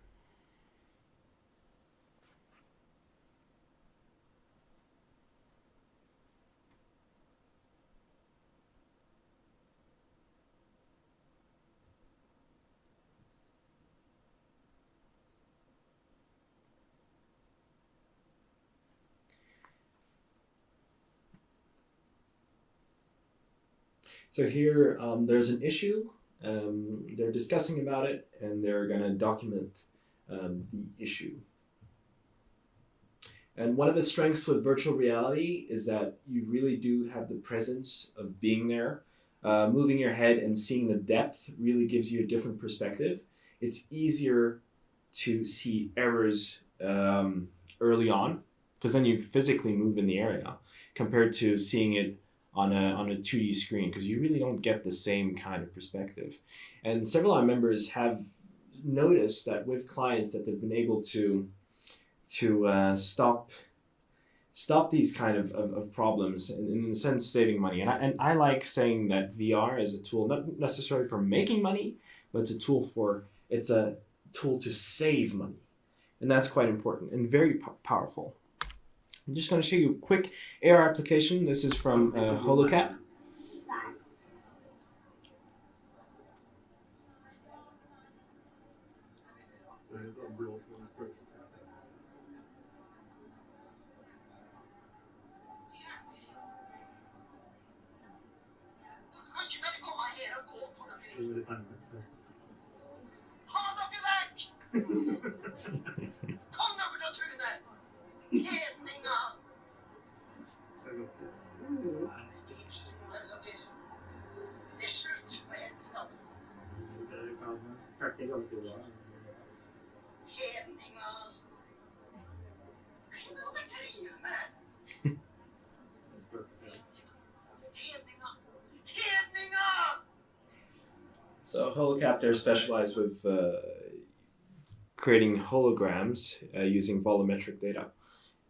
So here, there's an issue. They're discussing about it, and they're going to document the issue. And one of the strengths with virtual reality is that you really do have the presence of being there. Moving your head and seeing the depth really gives you a different perspective. It's easier to see errors early on, because then you physically move in the area, compared to seeing it on a 2D screen, because you really don't get the same kind of perspective. And several of our members have noticed that with clients that they've been able to stop these kind of problems, in the sense saving money. And I like saying that VR is a tool not necessarily for making money, but it's a tool to save money. And that's quite important and very powerful. I'm just going to show you a quick AR application. This is from HoloCap. HoloCap, they're specialized with creating holograms using volumetric data.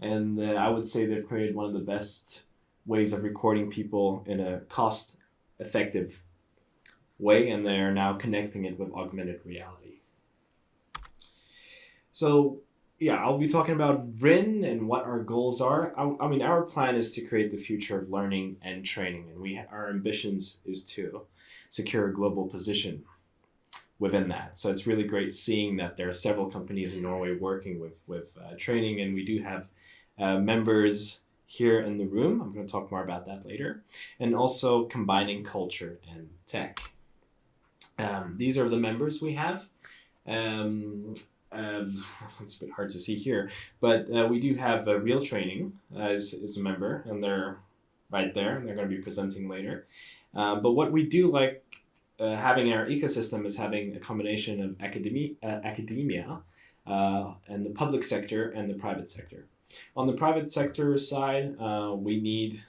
And I would say they've created one of the best ways of recording people in a cost-effective way, and they are now connecting it with augmented reality. So yeah, I'll be talking about VRINN and what our goals are. I mean, our plan is to create the future of learning and training, and our ambitions is to secure a global position within that. So it's really great seeing that there are several companies in Norway working with training, and we do have members here in the room. I'm going to talk more about that later. And also combining culture and tech. These are the members we have. It's a bit hard to see here, but we do have Real Training as a member, and they're right there, and they're going to be presenting later. But what we do like having in our ecosystem is having a combination of academia and the public sector and the private sector. On the private sector side, we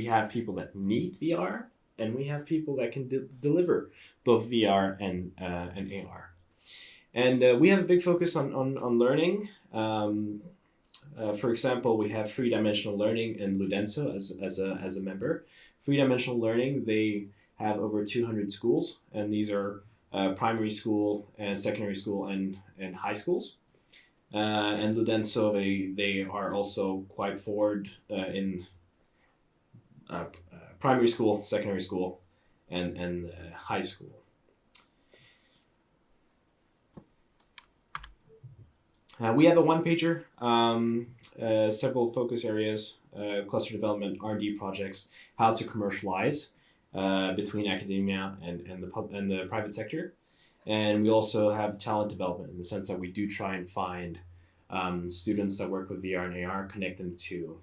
have people that need VR, and we have people that can deliver both VR and AR. And we have a big focus on learning. For example, we have three-dimensional learning in Ludenso as a member. Three-dimensional learning, they have over 200 schools, and these are primary school and secondary school and high schools. And Ludenso, they are also quite forward in primary school, secondary school, and high school. We have a one-pager, several focus areas, cluster development, R&D projects, how to commercialize between academia and the private sector. And we also have talent development in the sense that we do try and find students that work with VR and AR, connect them to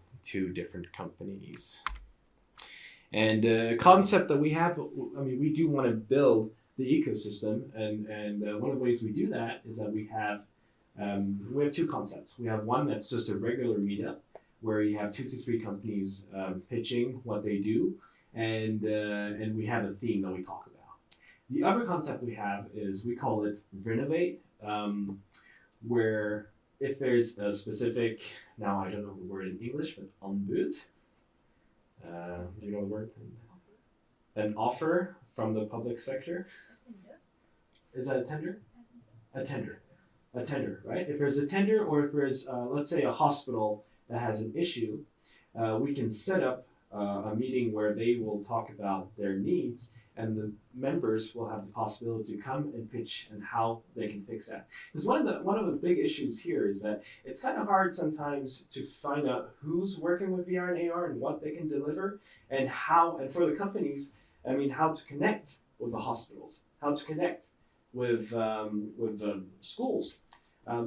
different companies. And a concept that we have, I mean, we do want to build the ecosystem, and one of the ways we do that is that we have two concepts. We have one that's just a regular meetup where you have 2 to 3 companies pitching what they do, and we have a theme that we talk about. The other concept we have is we call it VRINnovate, where if there's a specific, now I don't know the word in English, but anbud. Do you know the word? An offer from the public sector. Is that a tender? A tender, right? If there's a tender, or if there's, let's say, a hospital that has an issue, we can set up a meeting where they will talk about their needs, and the members will have the possibility to come and pitch and how they can fix that. Because one of the big issues here is that it's kind of hard sometimes to find out who's working with VR and AR and what they can deliver, and how, and for the companies, I mean, how to connect with the hospitals, how to connect with schools.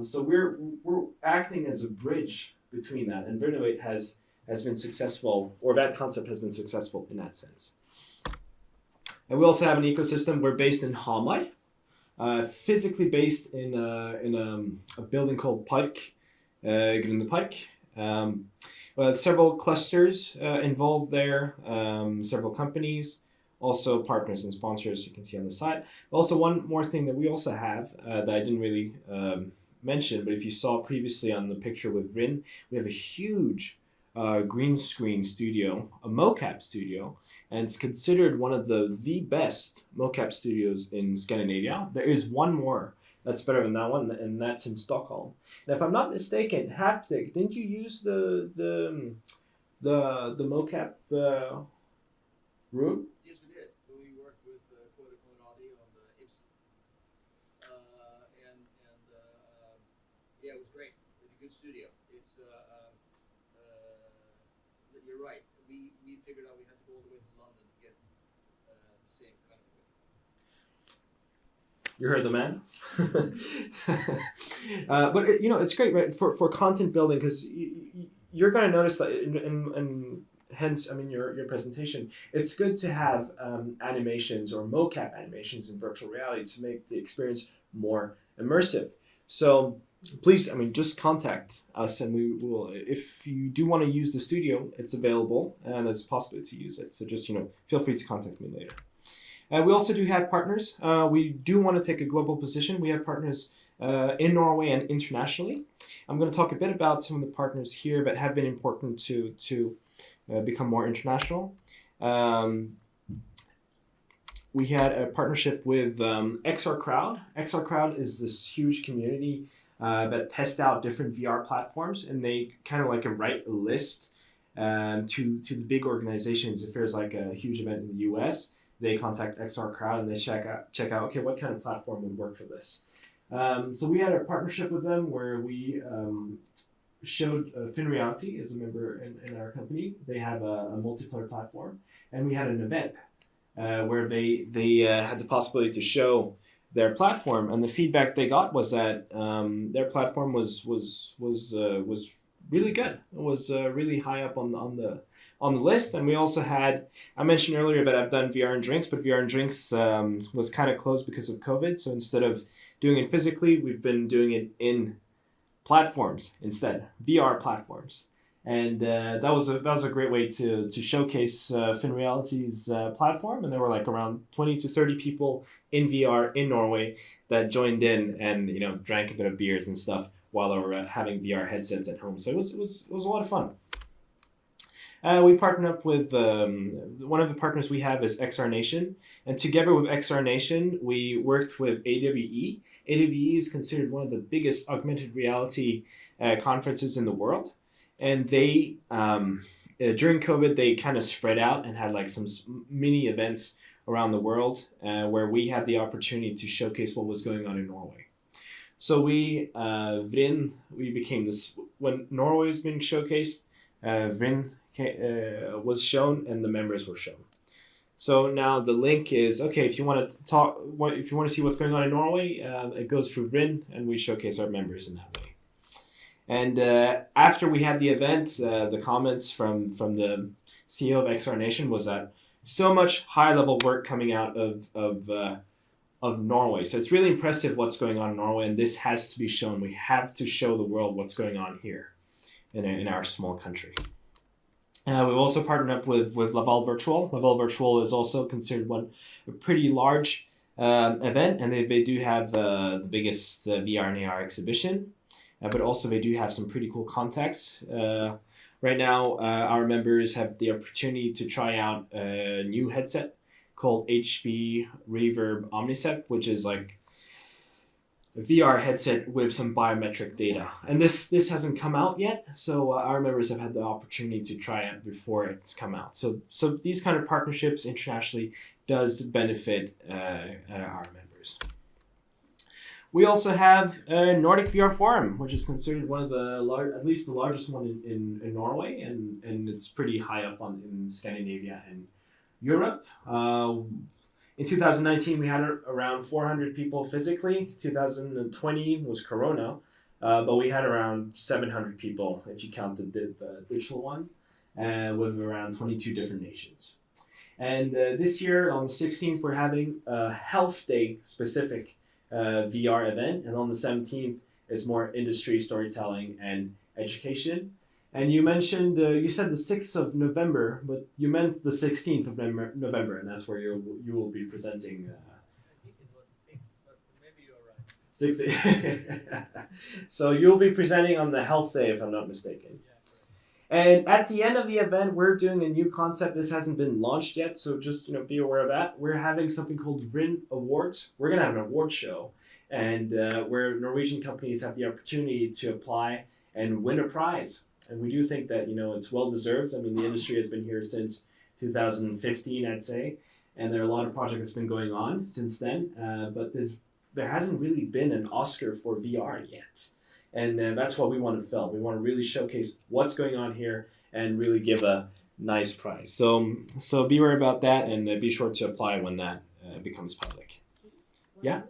So we're acting as a bridge between that, and VRINnovate has been successful, or that concept has been successful in that sense. And we also have an ecosystem. We're based in Hamar, physically based in a building called Park, Grundepark. Several clusters involved there, several companies, also partners and sponsors you can see on the side. Also, one more thing that we also have that I didn't really mention, but if you saw previously on the picture with VRINN, we have a huge green screen studio, a mocap studio, and it's considered one of the best mocap studios in Scandinavia. There is one more that's better than that one, and that's in Stockholm. And if I'm not mistaken, Haptiq, didn't you use the mocap room? Yes, we did. We worked with Kodakon Audio on the Ibsen, and yeah, it was great. It's a good studio. It's you're right. We figured out we had to go all the way to London to get the same kind of equipment. You heard the man. But you know, it's great, right? For content building, because you're going to notice that, and hence, I mean, your presentation. It's good to have animations or mocap animations in virtual reality to make the experience more immersive. So please, I mean, just contact us, and we will. If you do want to use the studio, it's available and it's possible to use it. So just feel free to contact me later. We also do have partners. We do want to take a global position. We have partners in Norway and internationally. I'm going to talk a bit about some of the partners here that have been important to become more international. We had a partnership with XR Crowd. XR Crowd is this huge community that test out different VR platforms, and they kind of like write a list to the big organizations. If there's like a huge event in the US, they contact XR Crowd and they check out okay, what kind of platform would work for this. So we had a partnership with them where we showed VRINN as a member in our company. They have a multiplayer platform, and we had an event where they had the possibility to show their platform, and the feedback they got was that their platform was really good. It was really high up on the list. And we also had, I mentioned earlier that I've done VR and Drinks, but VR and Drinks was kind of closed because of COVID. So instead of doing it physically, we've been doing it in platforms instead, VR platforms. And that was a great way to showcase VRINN's platform. And there were like around 20 to 30 people in VR in Norway that joined in and drank a bit of beers and stuff while they were having VR headsets at home. So it was a lot of fun. We partnered up with one of the partners we have is XR Nation, and together with XR Nation, we worked with AWE. AWE is considered one of the biggest augmented reality conferences in the world. And they, during COVID, they kind of spread out and had like some mini events around the world where we had the opportunity to showcase what was going on in Norway. So we, VRINN, we became this, when Norway was being showcased, VRINN was shown and the members were shown. So now the link is, okay, if you want to talk, if you want to see what's going on in Norway, it goes through VRINN and we showcase our members in that way. And after we had the event, the comments from the CEO of XR Nation was that so much high-level work coming out of Norway. So it's really impressive what's going on in Norway, and this has to be shown. We have to show the world what's going on here in our small country. We've also partnered up with Laval Virtual. Laval Virtual is also considered a pretty large event, and they do have the biggest VR and AR exhibition. But also they do have some pretty cool contacts. Right now, our members have the opportunity to try out a new headset called HP Reverb Omnicept, which is like a VR headset with some biometric data. And this hasn't come out yet, so our members have had the opportunity to try it before it's come out. So these kind of partnerships internationally does benefit our members. We also have Nordic VR Forum, which is considered one of the at least the largest one in Norway, and it's pretty high up in Scandinavia and Europe. In 2019, we had around 400 people physically. 2020 was Corona, but we had around 700 people if you count the digital one, with around 22 different nations. And this year on the 16th, we're having a Health Day specific VR event, and on the 17th is more industry storytelling and education. And you mentioned, you said the 6th of November, but you meant the 16th of November, and that's where you will be presenting. I think it was 6th, but maybe you're right. 6th. So you'll be presenting on the Health Day, if I'm not mistaken. Yeah, and at the end of the event, we're doing a new concept. This hasn't been launched yet, so just be aware of that. We're having something called VRINN Awards. We're going to have an award show, and where Norwegian companies have the opportunity to apply and win a prize. And we do think that it's well deserved. I mean, the industry has been here since 2015, I'd say, and there are a lot of projects that's been going on since then. But there hasn't really been an Oscar for VR yet. And that's what we want to fill. We want to really showcase what's going on here and really give a nice prize. So be aware about that, and be sure to apply when that becomes public. Yeah?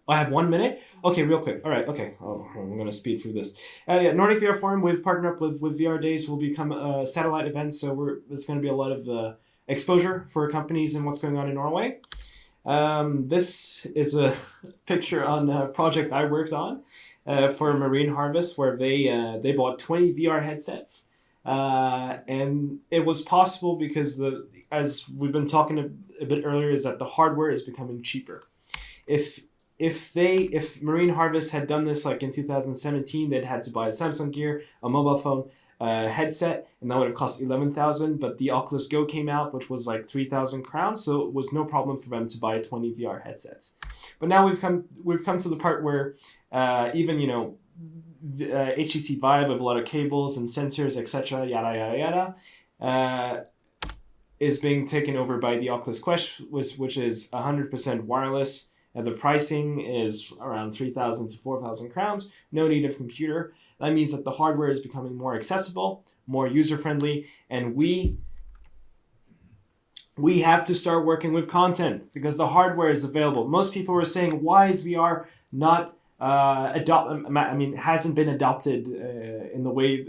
I have 1 minute? Okay, real quick. All right, okay. Oh, I'm going to speed through this. Nordic VR Forum, we've partnered up with VR Days, will become a satellite event, so it's going to be a lot of exposure for companies and what's going on in Norway. This is a picture on a project I worked on for Marine Harvest, where they bought 20 VR headsets And it was possible because as we've been talking a bit earlier, is that the hardware is becoming cheaper. If Marine Harvest had done this like in 2017, they'd had to buy a Samsung Gear, a mobile phone, headset, and that would have cost 11,000. But the Oculus Go came out, which was like 3,000 crowns, so it was no problem for them to buy 20 VR headsets. But now we've come to the part where even the HTC Vive with a lot of cables and sensors, etc., yada yada yada, is being taken over by the Oculus Quest, which is 100% wireless. And the pricing is around 3,000 to 4,000 crowns. No native computer. That means that the hardware is becoming more accessible, more user-friendly, and we have to start working with content because the hardware is available. Most people were saying, why is VR not hasn't been adopted in the way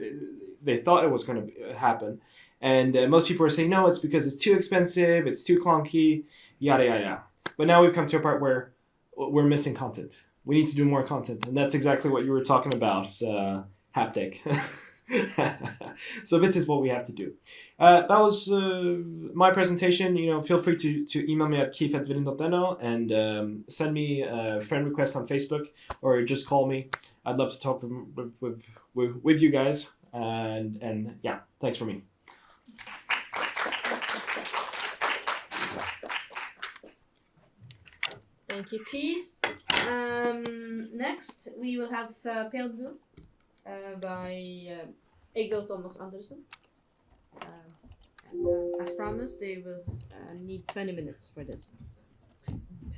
they thought it was going to happen. And most people are saying, no, it's because it's too expensive, it's too clunky, yada, yada, yada. But now we've come to a part where we're missing content. We need to do more content. And that's exactly what you were talking about, Haptiq. So this is what we have to do. That was my presentation. Feel free to email me at keith@VRINN.no and send me a friend request on Facebook or just call me. I'd love to talk with you guys. And yeah, thanks for me. Thank you, Keith. Next, we will have Pale Blue by Egil Thomas Andersen. As promised, they will need 20 minutes for this.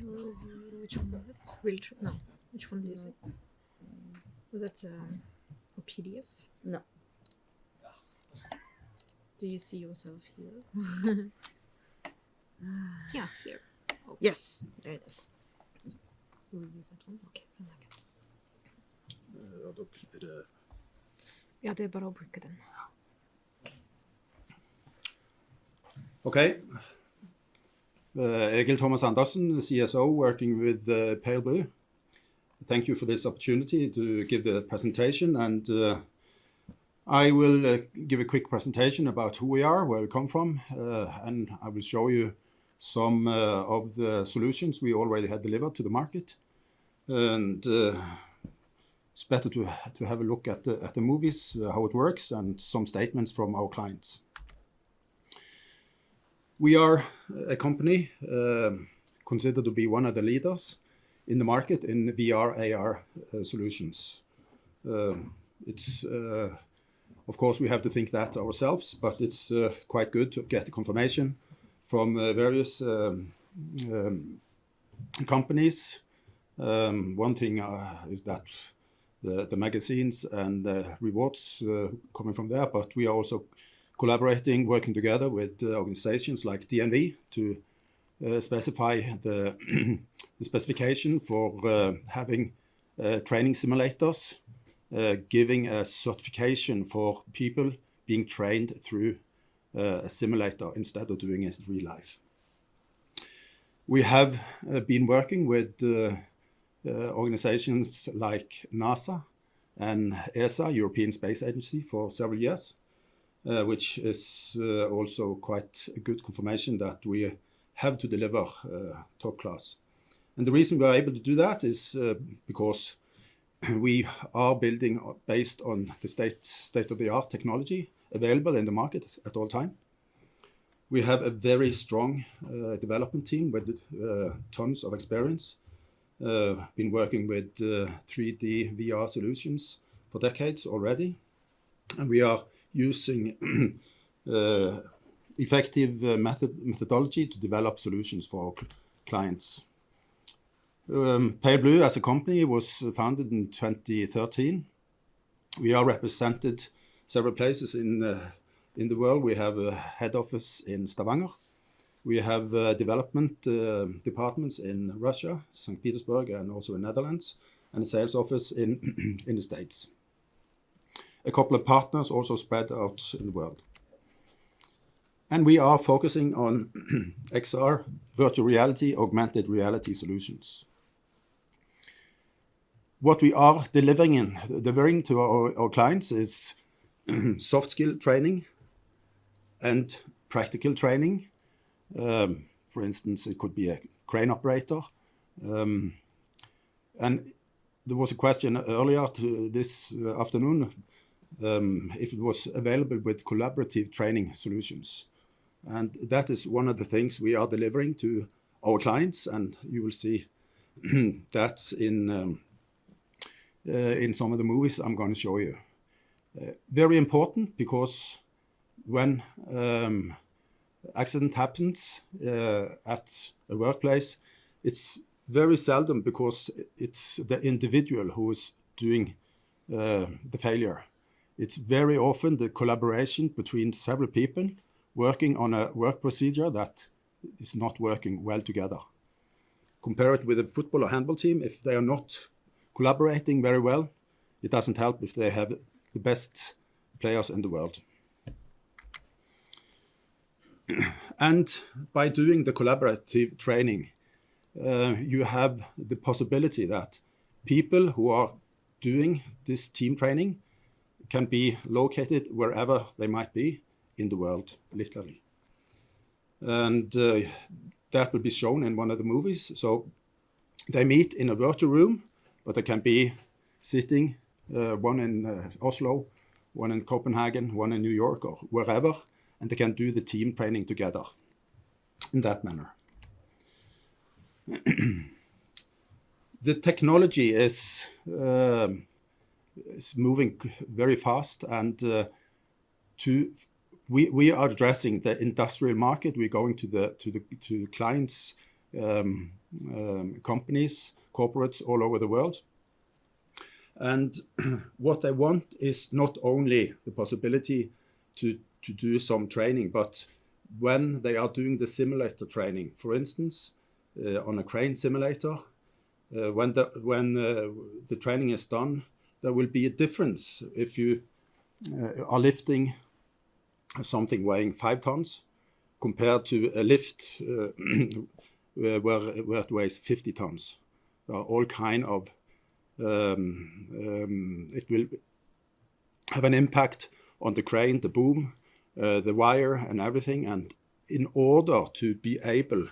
Which one was it? Real trip? No. Which one do you say? Was that a PDF? No. Do you see yourself here? Yeah, here. Oh. Yes, there it is. We'll use that one. Okay, sånn er det. Ja, da blir det... Ja, det bare å bruke den. Okay. Egil Thomas Andersen, CSO, working with Pale Blue. Thank you for this opportunity to give the presentation, and I will give a quick presentation about who we are, where we come from, and I will show you some of the solutions we already had delivered to the market. And it's better to have a look at the movies, how it works, and some statements from our clients. We are a company considered to be one of the leaders in the market in VR AR solutions. It's of course we have to think that ourselves, but it's quite good to get the confirmation from various companies. One thing is that the magazines and rewards coming from there, but we are also collaborating, working together with organizations like DNV to specify the specification for having training simulators, giving a certification for people being trained through a simulator instead of doing it in real life. We have been working with organizations like NASA and ESA, European Space Agency, for several years, which is also quite a good confirmation that we have to deliver top class. And the reason we are able to do that is because we are building based on the state-of-the-art technology available in the market at all time. We have a very strong development team with tons of experience. Been working with 3D VR solutions for decades already. And we are using effective methodology to develop solutions for our clients. Pale Blue as a company was founded in 2013. We are represented several places in the world. We have a head office in Stavanger. We have development departments in Russia, St. Petersburg, and also in Netherlands, and a sales office in the States. A couple of partners also spread out in the world. And we are focusing on XR, virtual reality, augmented reality solutions. What we are delivering to our clients is soft skill training and practical training. For instance, it could be a crane operator. And there was a question earlier this afternoon if it was available with collaborative training solutions. And that is one of the things we are delivering to our clients, and you will see that in some of the movies I'm going to show you. Very important, because when accident happens at a workplace, it's very seldom because it's the individual who is doing the failure. It's very often the collaboration between several people working on a work procedure that is not working well together. Compare it with a football or handball team. If they are not collaborating very well, it doesn't help if they have the best players in the world. And by doing the collaborative training, you have the possibility that people who are doing this team training can be located wherever they might be in the world, literally. And that will be shown in one of the movies. So they meet in a virtual room, but they can be sitting, one in Oslo, one in Copenhagen, one in New York, or wherever, and they can do the team training together in that manner. The technology is moving very fast, and we are addressing the industrial market. We're going to clients, companies, corporates all over the world. And what they want is not only the possibility to do some training, but when they are doing the simulator training, for instance, on a crane simulator, when the training is done, there will be a difference if you are lifting something weighing 5 tons compared to a lift where it weighs 50 tons. There are all kind of it will have an impact on the crane, the boom, the wire and everything. And in order to be able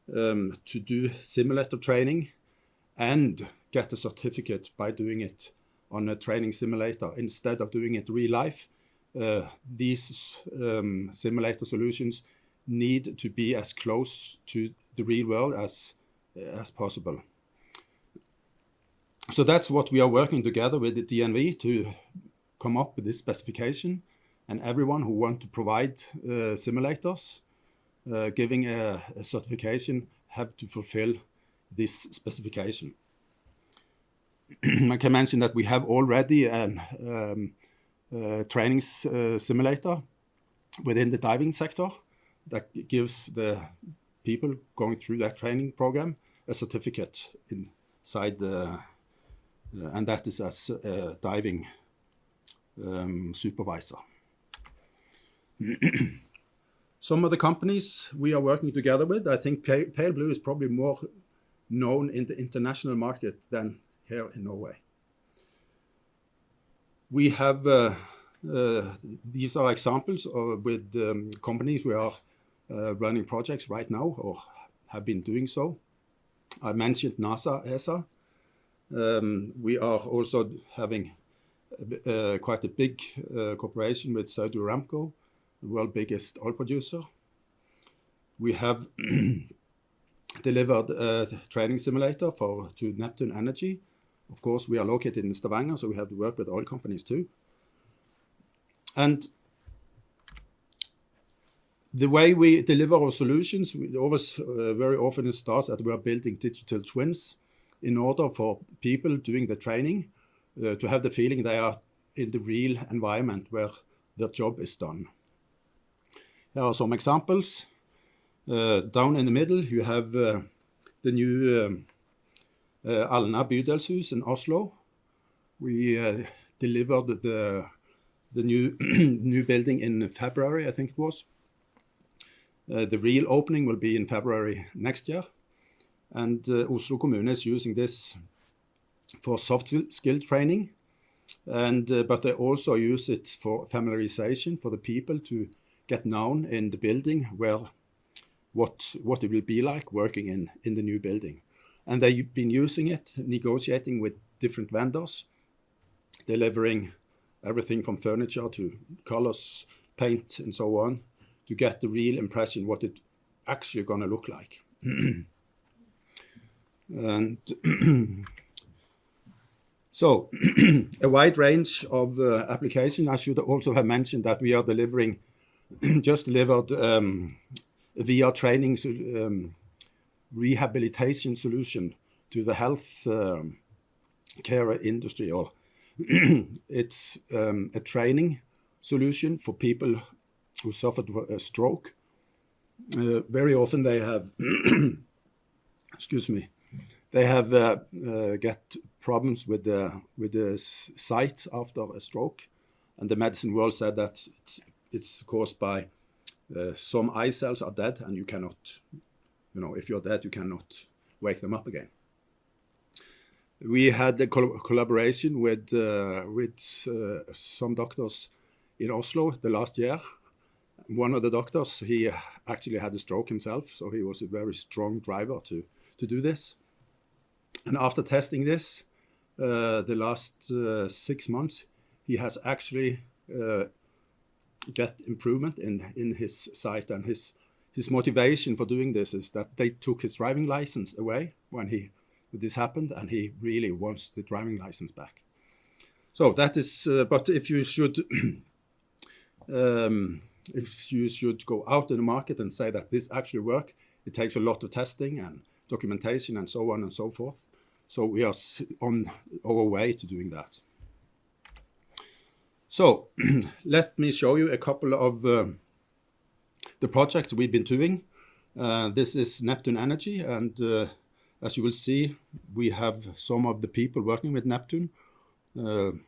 to do simulator training and get a certificate by doing it on a training simulator instead of doing it real life, these simulator solutions need to be as close to the real world as possible. So that's what we are working together with the DNV to come up with this specification, and everyone who wants to provide simulators giving a certification have to fulfill this specification. I can mention that we have already a training simulator within the diving sector that gives the people going through that training program a certificate inside the and that is as a diving supervisor. Some of the companies we are working together with, I think Pale Blue is probably more known in the international market than here in Norway. We have, these are examples with companies we are running projects right now or have been doing so. I mentioned NASA, ESA. We are also having quite a big cooperation with Saudi Aramco, the world's biggest oil producer. We have delivered a training simulator to Neptune Energy. Of course, we are located in Stavanger, so we have to work with oil companies too. And the way we deliver our solutions, we always very often it starts that we are building digital twins in order for people doing the training to have the feeling they are in the real environment where their job is done. Here are some examples. Down in the middle, you have the new Alina bydelshus in Oslo. We delivered the new new building in February, I think it was. The real opening will be in February next year. And Oslo Kommune is using this for soft skill training. but they also use it for familiarization for the people to get known in the building what it will be like working in the new building. And they've been using it, negotiating with different vendors, delivering everything from furniture to colors, paint, and so on, to get the real impression what it actually going to look like. And so a wide range of application. I should also have mentioned that we are delivered a VR training rehabilitation solution to the health care industry. Or it's a training solution for people who suffered a stroke. Very often they have, excuse me, they have get problems with the sight after a stroke, and the medicine world said that it's caused by some eye cells are dead, and you cannot, if you're dead, you cannot wake them up again. We had a collaboration with some doctors in Oslo the last year. One of the doctors, he actually had a stroke himself, so he was a very strong driver to do this. And after testing this, the last 6 months, he has actually get improvement in his sight, and his motivation for doing this is that they took his driving license away when this happened, and he really wants the driving license back. So that is, but if you should go out in the market and say that this actually works, it takes a lot of testing and documentation and so on and so forth. So we are on our way to doing that. So let me show you a couple of the projects we've been doing. This is Neptune Energy, and as you will see, we have some of the people working with Neptune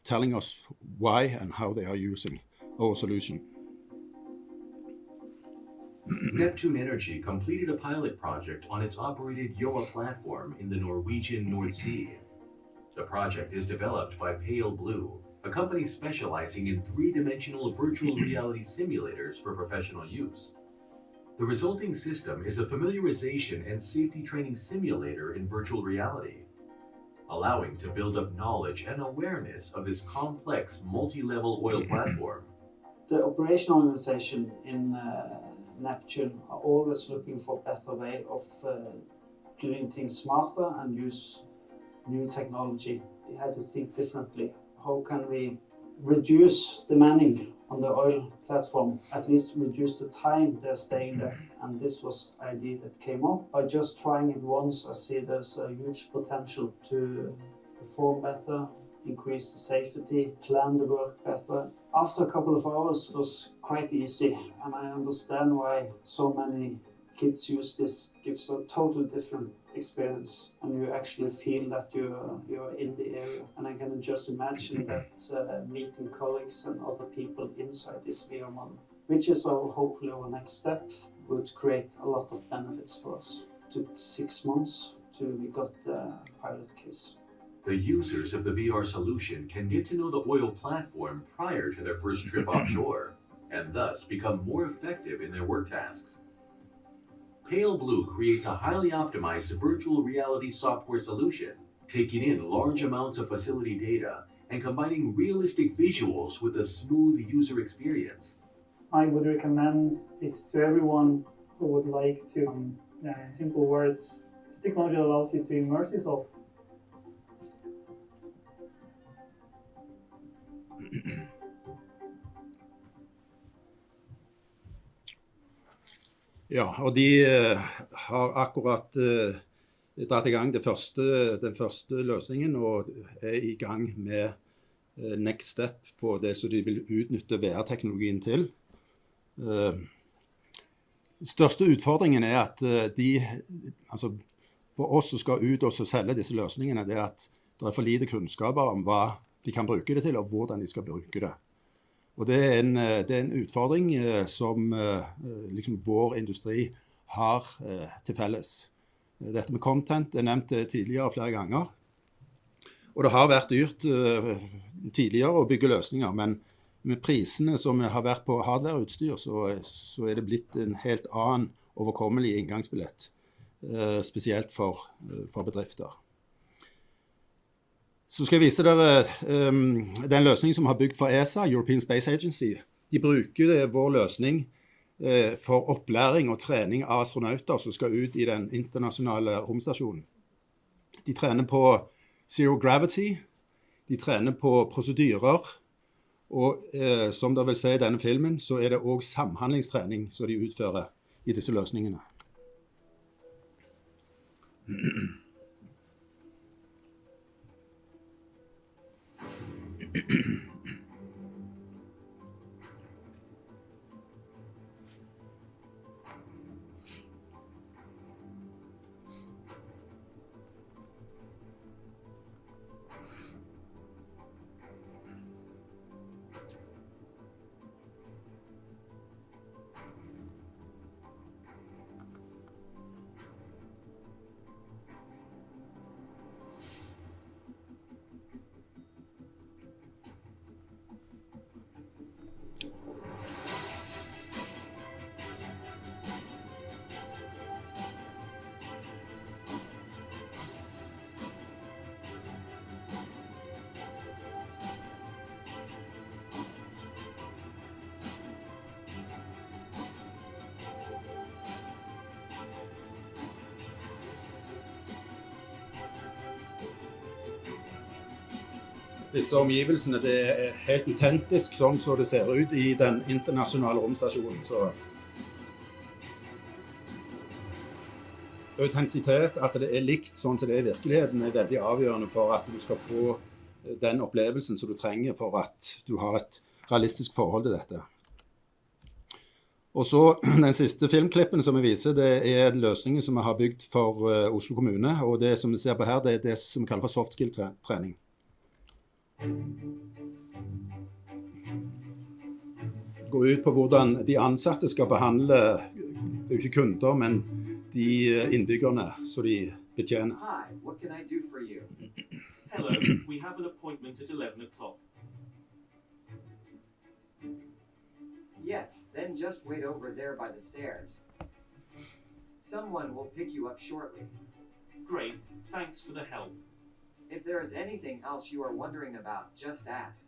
telling us why and how they are using our solution. Neptune Energy completed a pilot project on its operated Gjøa platform in the Norwegian North Sea. The project is developed by Pale Blue, a company specializing in three-dimensional virtual reality simulators for professional use. The resulting system is a familiarization and safety training simulator in virtual reality, allowing to build up knowledge and awareness of this complex multi-level oil platform. The operational organization in Neptune are always looking for better way of doing things smarter and use new technology. We had to think differently. How can we reduce the manning on the oil platform, at least reduce the time they're staying there? And this was an idea that came up. By just trying it once, I see there's a huge potential to perform better, increase the safety, plan the work better. After a couple of hours, it was quite easy, and I understand why so many kids use this. It gives a totally different experience, and you actually feel that you're in the area. And I can just imagine that meeting colleagues and other people inside this VR model, which is hopefully our next step, would create a lot of benefits for us. It took 6 months till we got the pilot case. The users of the VR solution can get to know the oil platform prior to their first trip offshore, and thus become more effective in their work tasks. Pale Blue creates a highly optimized virtual reality software solution, taking in large amounts of facility data and combining realistic visuals with a smooth user experience. I would recommend it to everyone who would like to, in simple words, this technology allows you to immerse yourself. Ja, og de har akkurat dratt i gang den første løsningen og er i gang med next step på det som de vil utnytte VR-teknologien til. Største utfordringen er at for oss som skal ut og selge disse løsningene, det er at det er for lite kunnskaper om hva de kan bruke det til og hvordan de skal bruke det. Og det er en utfordring som liksom vår industri har til felles. Dette med content er nevnt tidligere flere ganger. Og det har vært dyrt. tidligere å bygge løsninger, men med prisene som har vært på hardwareutstyr, så det blitt en helt annen overkommelig inngangsbillett, spesielt for bedrifter. Så skal jeg vise dere den løsningen som har bygd for ESA, European Space Agency. De bruker vår løsning for opplæring og trening av astronauter som skal ut i den internasjonale romstasjonen. De trener på zero gravity, de trener på prosedyrer, og som dere vil se i denne filmen, så det også samhandlingstrening som de utfører i disse løsningene. Disse omgivelsene, det helt autentisk sånn som det ser ut i den internasjonale romstasjonen. Så autentisitet, at det likt sånn som det i virkeligheten, veldig avgjørende for at du skal få den opplevelsen som du trenger for at du har et realistisk forhold til dette. Og så den siste filmklippen som vi viser, det løsningen som vi har bygd for Oslo kommune, og det som vi ser på her, det det som vi kaller for soft skill-trening. Gå ut på hvordan de ansatte skal behandle, det ikke kunder, men de innbyggerne som de betjener. Hi, what can I do for you? Hello, we have an appointment at 11 o'clock. Yes, then just wait over there by the stairs. Someone will pick you up shortly. Great, thanks for the help. If there is anything else you are wondering about, just ask.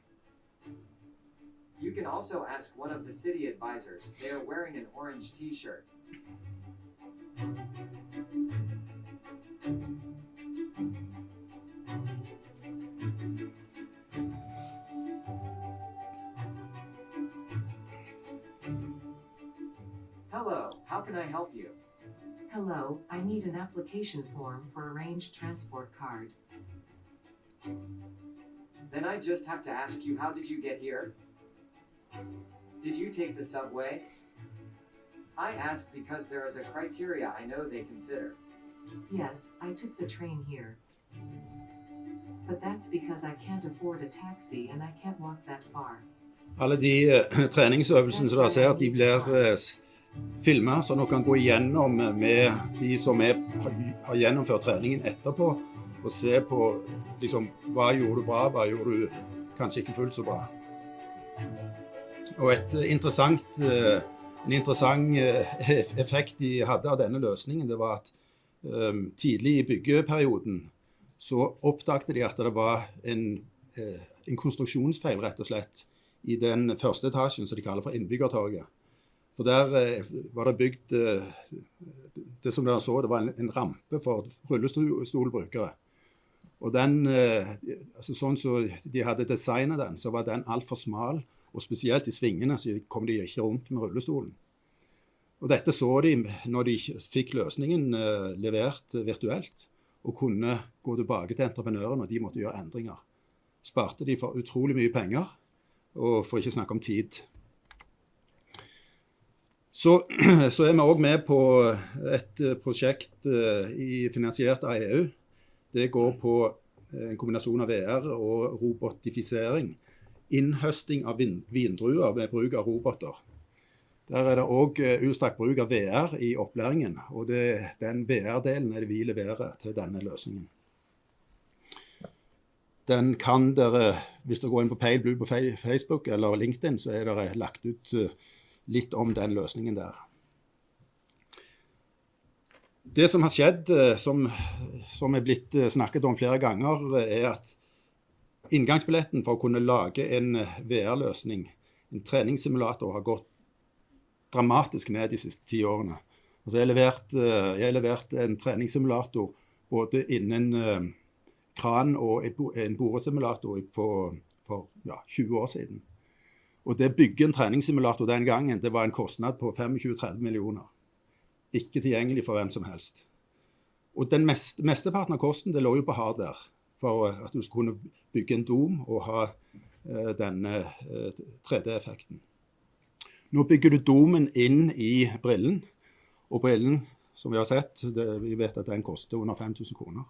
You can also ask one of the city advisors. They are wearing an orange t-shirt. Hello, how can I help you? Hello, I need an application form for a range transport card. Then I just have to ask you, how did you get here? Did you take the subway? I ask because there is a criteria I know they consider. Yes, I took the train here. But that's because I can't afford a taxi and I can't walk that far. Alle de treningsøvelsene som dere ser, de blir filmet, så dere kan gå igjennom med de som har gjennomført treningen etterpå, og se på liksom, hva gjorde du bra, hva gjorde du kanskje ikke fullt så bra. Og en interessant effekt de hadde av denne løsningen, det var at tidlig i byggeperioden så oppdagte de at det var en konstruksjonsfeil rett og slett i den første etasjen som de kaller for innbyggertorget. For der var det bygd, det som dere så, det var en rampe for rullestolbrukere. Og den, altså sånn som de hadde designet den, så var den alt for smal, og spesielt i svingene så kom de ikke rundt med rullestolen. Og dette så de når de fikk løsningen levert virtuelt, og kunne gå tilbake til entreprenøren, og de måtte gjøre endringer. Sparte de for utrolig mye penger, og for ikke snakke om tid. Så vi også med på et prosjekt finansiert av EU. Det går på en kombinasjon av VR og robotifisering. Innhøsting av vindruer med bruk av roboter. Der det også utstrakt bruk av VR i opplæringen, og den VR-delen det vi leverer til denne løsningen. Den kan dere, hvis dere går inn på Pale Blue på Facebook eller LinkedIn, så er det lagt ut litt om den løsningen der. Det som har skjedd, som er blitt snakket om flere ganger, er at inngangsbilletten for å kunne lage en VR-løsning, en treningssimulator, har gått dramatisk ned de siste 10 årene. Altså jeg har levert en treningssimulator både innen kran og en boresimulator for 20 år siden. Og det bygge en treningssimulator den gangen, det var en kostnad på 25-30 millioner. Ikke tilgjengelig for hvem som helst. Og den mesteparten av kosten, det lå jo på hardware, for at du skulle kunne bygge en dom og ha denne 3D-effekten. Nå bygger du domen inn i brillen, og brillen, som vi har sett, vi vet at den koster under 5 000 kroner.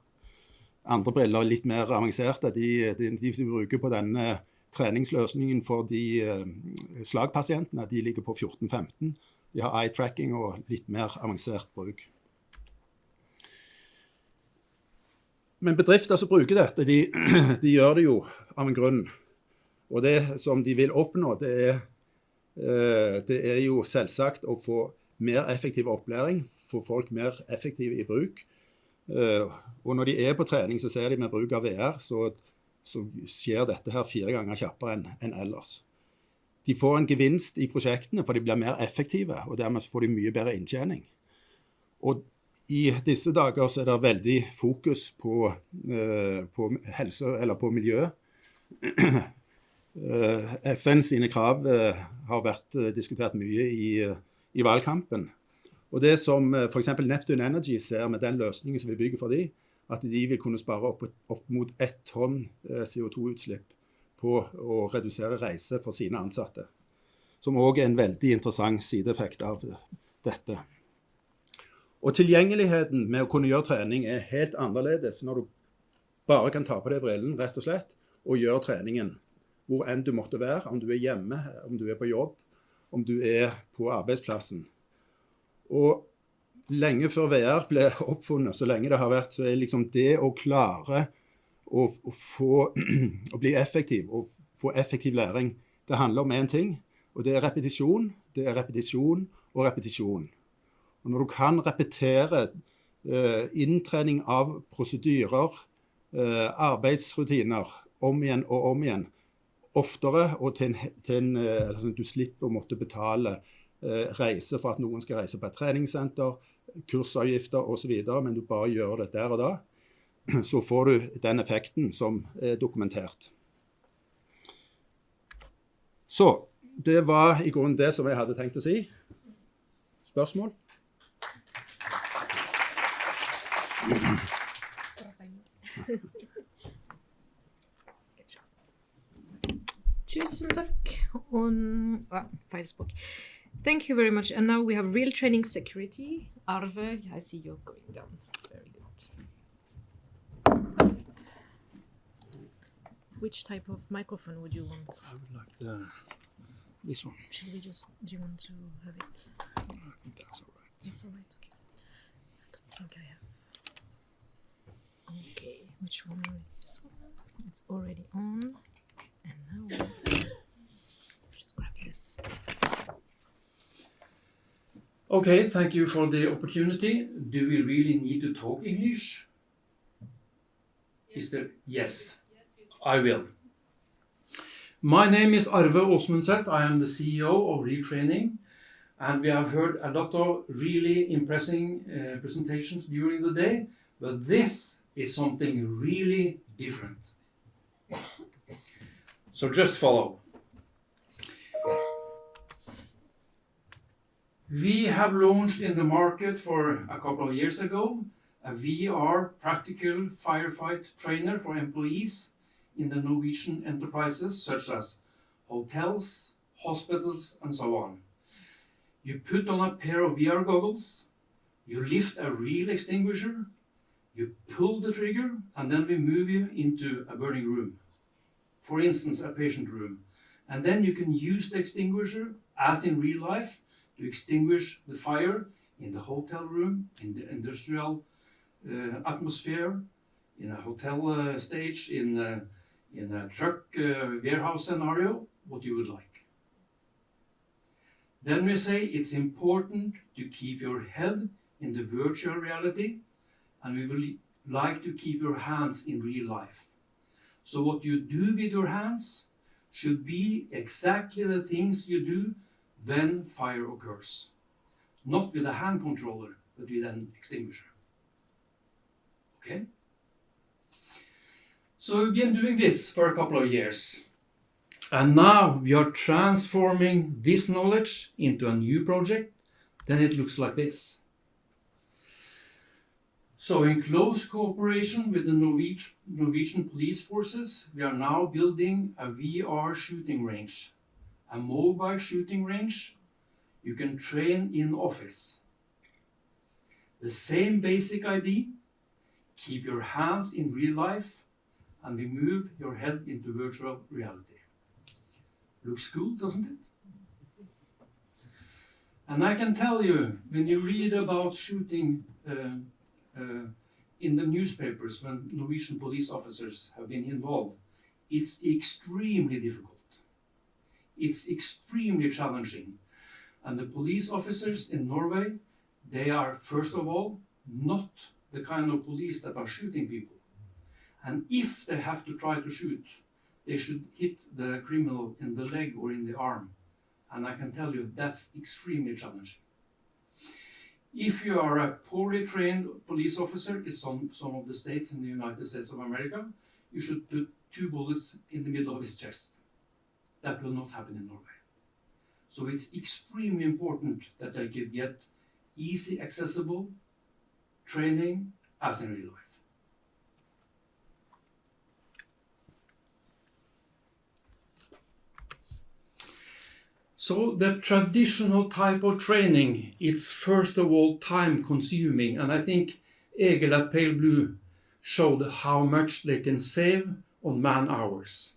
Andre briller litt mer avanserte, de som bruker på denne treningsløsningen for de slagpasientene, de ligger på 14-15. De har eye-tracking og litt mer avansert bruk. Men bedrifter som bruker dette, de gjør det jo av en grunn. Og det som de vil oppnå, det er jo selvsagt å få mer effektiv opplæring, få folk mer effektive i bruk. Og når de er på trening, så ser de med bruk av VR, så skjer dette her 4 ganger kjappere enn ellers. De får en gevinst i prosjektene, for de blir mer effektive, og dermed får de mye bedre inntjening. Og i disse dager så er det veldig fokus på helse, eller på miljø. FN sine krav har vært diskutert mye i valgkampen. Og det som for eksempel Neptune Energy ser med den løsningen som vi bygger for dem, at de vil kunne spare opp mot 1 tonn CO2-utslipp på å redusere reise for sine ansatte. Som også er en veldig interessant sideeffekt av dette. Og tilgjengeligheten med å kunne gjøre trening er helt annerledes når du bare kan ta på deg brillen, rett og slett, og gjøre treningen hvor enn du måtte være, om du er hjemme, om du er på jobb, om du er på arbeidsplassen. Og lenge før VR ble oppfunnet, så lenge det har vært, så er liksom det å klare å bli effektiv, og få effektiv læring, det handler om en ting, og det er repetisjon, og repetisjon. Og når du kan repetere inntrening av prosedyrer, arbeidsrutiner, om igjen og om igjen, oftere, og du slipper å måtte betale reise for at noen skal reise på et treningssenter, kursavgifter og så videre, men du bare gjør det der og da, så får du den effekten som er dokumentert. Så, det var i grunnen det som jeg hadde tenkt å si. Spørsmål? Tusen takk. Feilspråk. Thank you very much. And now we have real training security. Arve, I see you're going down. Very good. Which type of microphone would you want? I would like this one. Should we just, do you want to have it? I think that's all right. That's all right, okay. I don't think I have. Okay, which one is this one? It's already on. And now just grab this. Okay, thank you for the opportunity. Do we really need to talk English? Yes. Yes, I will. My name is Arve Aasmundseth. I am the CEO of Real Training, and we have heard a lot of really impressive presentations during the day, but this is something really different. So just follow. We have launched in the market for a couple of years ago a VR practical firefight trainer for employees in the Norwegian enterprises such as hotels, hospitals and so on. You put on a pair of VR goggles, you lift a real extinguisher, you pull the trigger and then we move you into a burning room. For instance, a patient room. And then you can use the extinguisher as in real life to extinguish the fire in the hotel room, in the industrial atmosphere, in a hotel stage, in in a truck warehouse scenario, what you would like. Then we say it's important to keep your head in the virtual reality, and we will like to keep your hands in real life. So what you do with your hands should be exactly the things you do when fire occurs. Not with a hand controller, but with an extinguisher. Okay? So we've been doing this for a couple of years. And now we are transforming this knowledge into a new project. Then it looks like this. So in close cooperation with the Norwegian police forces, we are now building a VR shooting range, a mobile shooting range you can train in office. The same basic idea, keep your hands in real life and we move your head into virtual reality. Looks cool, doesn't it? And I can tell you, when you read about shooting in the newspapers when Norwegian police officers have been involved, it's extremely difficult. It's extremely challenging. And the police officers in Norway, they are, first of all, not the kind of police that are shooting people. And if they have to try to shoot, they should hit the criminal in the leg or in the arm. And I can tell you, that's extremely challenging. If you are a poorly trained police officer in some of the states in the United States of America, you should put 2 bullets in the middle of his chest. That will not happen in Norway. So it's extremely important that they can get easy, accessible training as in real life. So the traditional type of training, it's first of all time consuming, and I think Egil at Pale Blue showed how much they can save on man hours.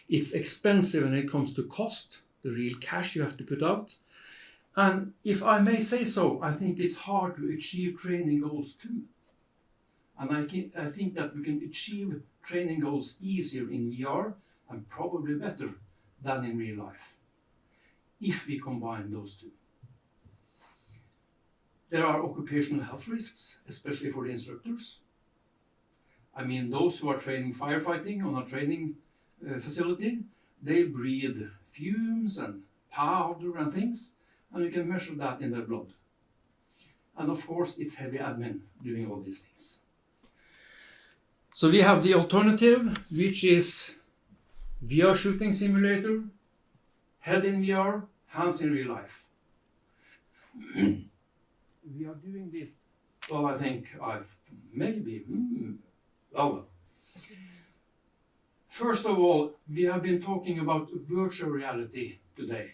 It's expensive when it comes to cost, the real cash you have to put out. And if I may say so, I think it's hard to achieve training goals too. And I think that we can achieve training goals easier in VR and probably better than in real life, if we combine those two. There are occupational health risks, especially for the instructors. I mean, those who are training firefighting on a training facility, they breathe fumes and powder and things, and you can measure that in their blood. And of course, it's heavy admin doing all these things. So we have the alternative, which is VR shooting simulator, head in VR, hands in real life. We are doing this, well, I think First of all, we have been talking about virtual reality today.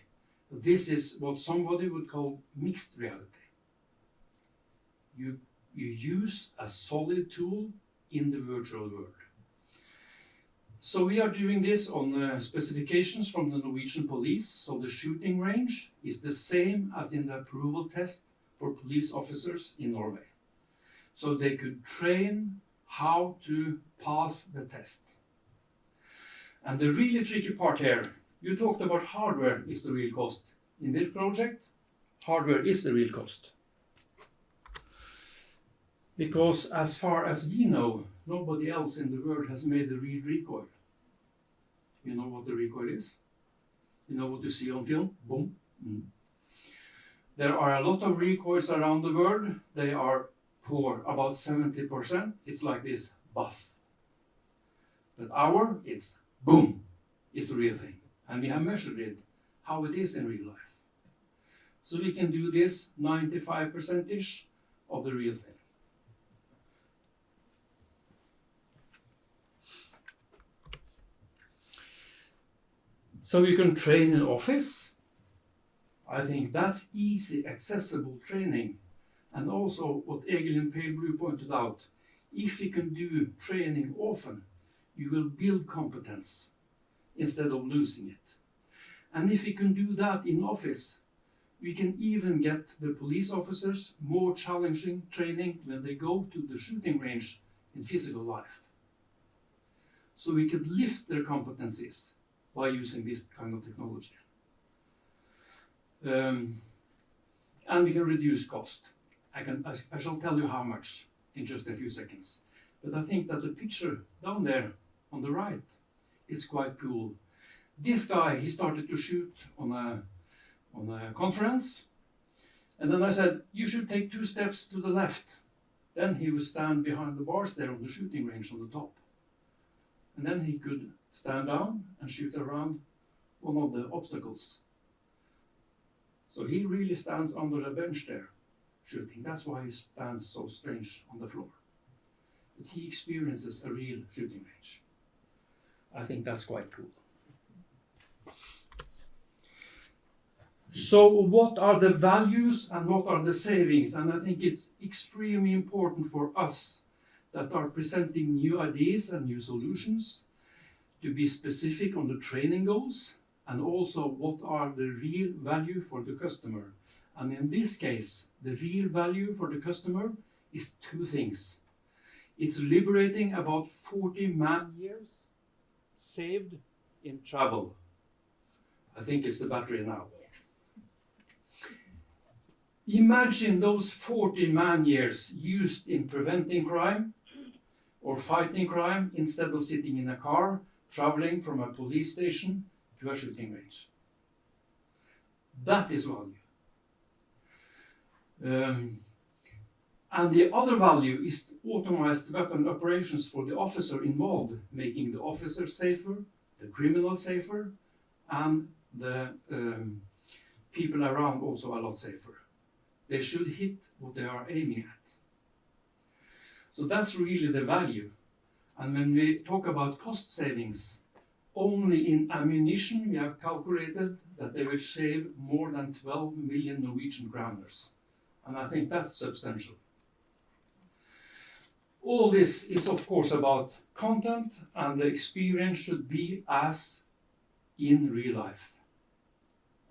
This is what somebody would call mixed reality. You use a solid tool in the virtual world. So we are doing this on specifications from the Norwegian police. So the shooting range is the same as in the approval test for police officers in Norway. So they could train how to pass the test. And the really tricky part here, you talked about hardware is the real cost. In this project, hardware is the real cost. Because as far as we know, nobody else in the world has made a real recoil. You know what the recoil is? You know what you see on film? Boom. There are a lot of recoils around the world. They are poor, about 70%. It's like this buff. But it's boom. It's the real thing. And we have measured it, how it is in real life. So we can do this 95%-ish of the real thing. So you can train in office. I think that's easy, accessible training. And also what Egil and Pale Blue pointed out, if you can do training often, you will build competence instead of losing it. And if we can do that in office, we can even get the police officers more challenging training when they go to the shooting range in physical life. so we could lift their competencies by using this kind of technology. And we can reduce cost. I shall tell you how much in just a few seconds. But I think that the picture down there on the right is quite cool. This guy, he started to shoot on a conference, and then I said, you should take 2 steps to the left. Then he would stand behind the bars there on the shooting range on the top. And then he could stand down and shoot around one of the obstacles. So he really stands under a bench there, shooting. That's why he stands so strange on the floor. But he experiences a real shooting range. I think that's quite cool. So what are the values and what are the savings? And I think it's extremely important for us that are presenting new ideas and new solutions to be specific on the training goals and also what are the real value for the customer. And in this case, the real value for the customer is 2 things. It's liberating about 40 man-years saved in travel. I think it's the battery now. Yes. Imagine those 40 man-years used in preventing crime or fighting crime instead of sitting in a car, traveling from a police station to a shooting range. That is value. And the other value is automated weapon operations for the officer involved, making the officer safer, the criminal safer, and the people around also a lot safer. They should hit what they are aiming at. So that's really the value. And when we talk about cost savings, only in ammunition we have calculated that they will save more than 12 million Norwegian kroners. And I think that's substantial. All this is of course about content, and the experience should be as in real life.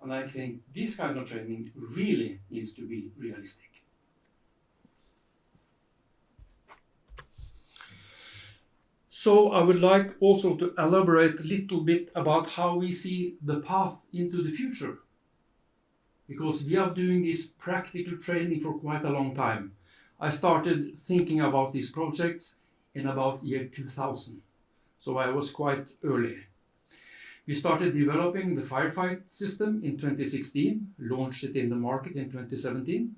And I think this kind of training really needs to be realistic. So I would like also to elaborate a little bit about how we see the path into the future. Because we are doing this practical training for quite a long time. I started thinking about these projects in about year 2000. So I was quite early. We started developing the firefight system in 2016, launched it in the market in 2017,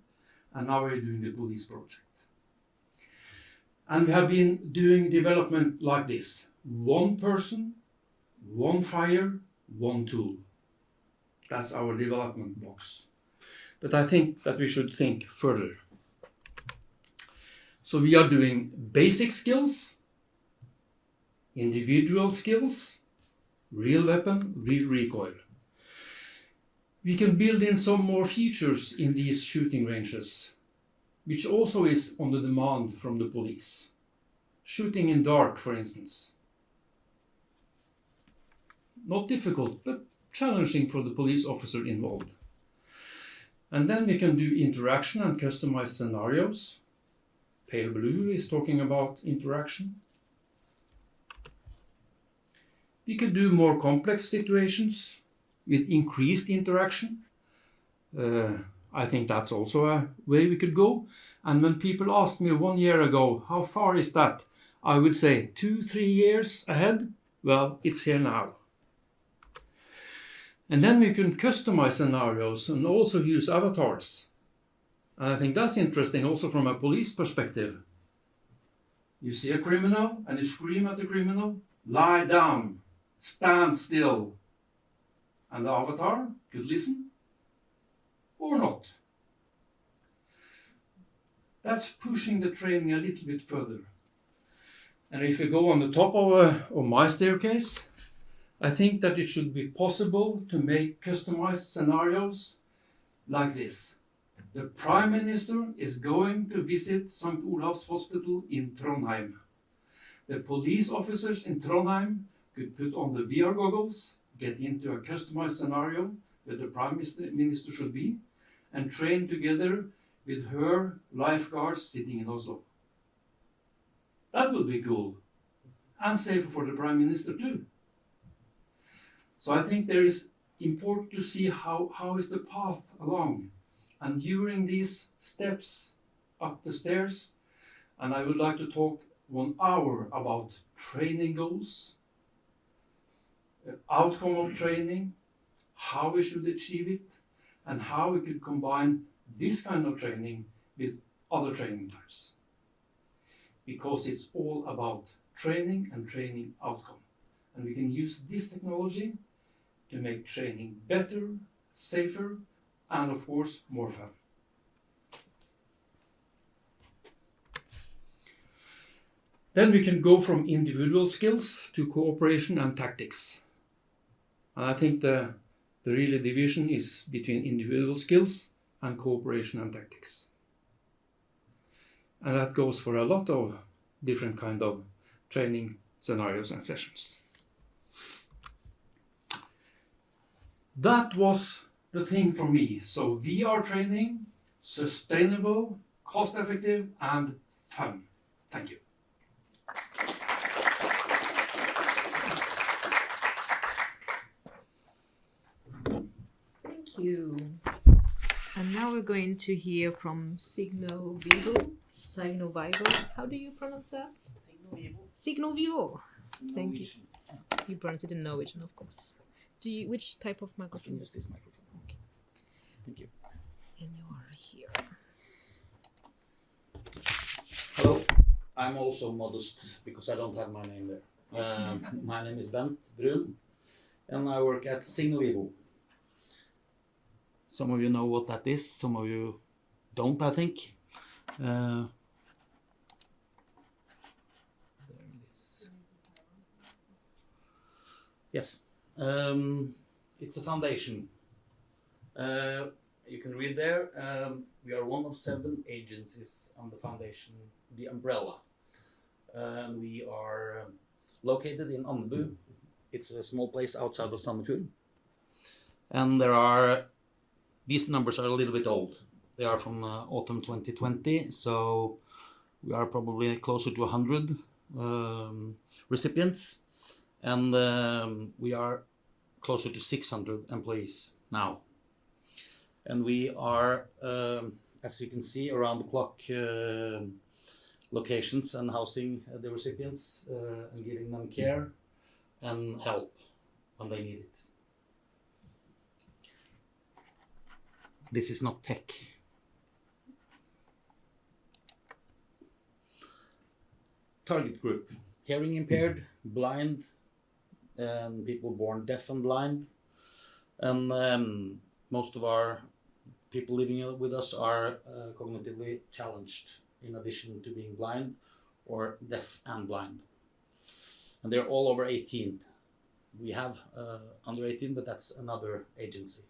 and now we're doing the police project. And we have been doing development like this. 1 person, 1 fire, 1 tool. That's our development box. But I think that we should think further. So we are doing basic skills, individual skills, real weapon, real recoil. We can build in some more features in these shooting ranges, which also is on the demand from the police. Shooting in dark, for instance. Not difficult, but challenging for the police officer involved. And then we can do interaction and customized scenarios. Pale blue is talking about interaction. We could do more complex situations with increased interaction. I think that's also a way we could go. And when people asked me 1 year ago, how far is that? I would say 2-3 years ahead. Well, it's here now. And then we can customize scenarios and also use avatars. And I think that's interesting also from a police perspective. You see a criminal and you scream at the criminal, lie down, stand still. And the avatar could listen or not. That's pushing the training a little bit further. And if you go on the top of my staircase, I think that it should be possible to make customized scenarios like this. The Prime Minister is going to visit St. Olav's Hospital in Trondheim. The police officers in Trondheim could put on the VR goggles, get into a customized scenario where the Prime Minister should be, and train together with her lifeguards sitting in Oslo. That would be cool. and safer for the Prime Minister too. So I think there is important to see how is the path along. And during these steps up the stairs, and I would like to talk 1 hour about training goals, outcome of training, how we should achieve it, and how we could combine this kind of training with other training types. Because it's all about training and training outcome. And we can use this technology to make training better, safer, and of course, more fun. Then we can go from individual skills to cooperation and tactics. And I think the real division is between individual skills and cooperation and tactics. And that goes for a lot of different kind of training scenarios and sessions. That was the thing for me. So VR training, sustainable, cost-effective, and fun. Thank you. Thank you. And now we're going to hear from Signo Vivo. Signo Vivo. How do you pronounce that? Signo Vivo. Signo Vivo. Thank you. You pronounce it in Norwegian, of course. Do you? Which type of microphone? I can use this microphone. Okay. Thank you. And you are here. Hello. I'm also modest because I don't have my name there. My name is Bruun, and I work at Signo Vivo. Some of you know what that is, some of you don't, I think. There it is. Yes, it's a foundation. You can read there, we are one of 7 agencies on the foundation, the umbrella. We are located in Andebu. It's a small place outside of Sandefjord. And there are, these numbers are a little bit old. They are from autumn 2020, so we are probably closer to 100 recipients. And we are closer to 600 employees now. And we are, as you can see, around the clock locations and housing the recipients and giving them care and help when they need it. This is not tech. Target group: hearing impaired, blind, and people born deaf and blind. And most of our people living with us are cognitively challenged, in addition to being blind or deaf and blind. And they're all over 18. We have under 18, but that's another agency.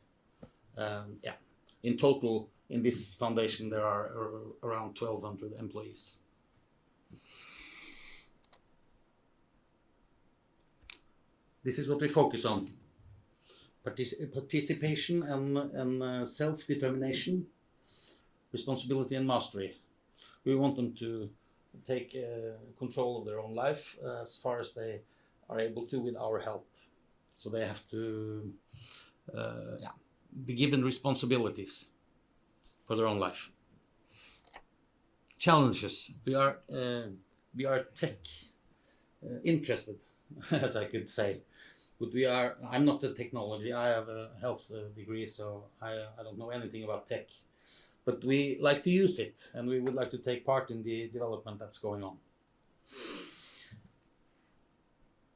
Yeah. In total, in this foundation, there are around 1,200 employees. This is what we focus on. Participation and self-determination, responsibility and mastery. We want them to take control of their own life as far as they are able to with our help. So they have to be given responsibilities for their own life. Challenges. We are tech interested, as I could say. But I'm not a technology, I have a health degree, so I don't know anything about tech. But we like to use it, and we would like to take part in the development that's going on.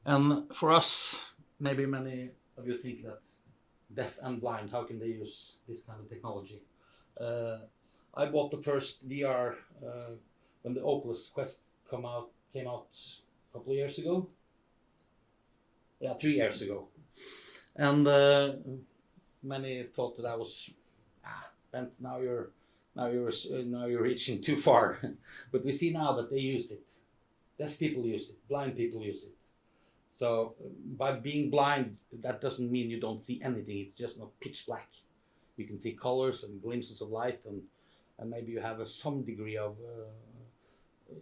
And for us, maybe many of you think that deaf and blind, how can they use this kind of technology? I bought the first VR when the Oculus Quest came out a couple of years ago. Yeah, 3 years ago. And many thought that I was bent. Now you're reaching too far. But we see now that they use it. Deaf people use it. Blind people use it. So by being blind, that doesn't mean you don't see anything. It's just not pitch black. You can see colors and glimpses of light, and maybe you have some degree of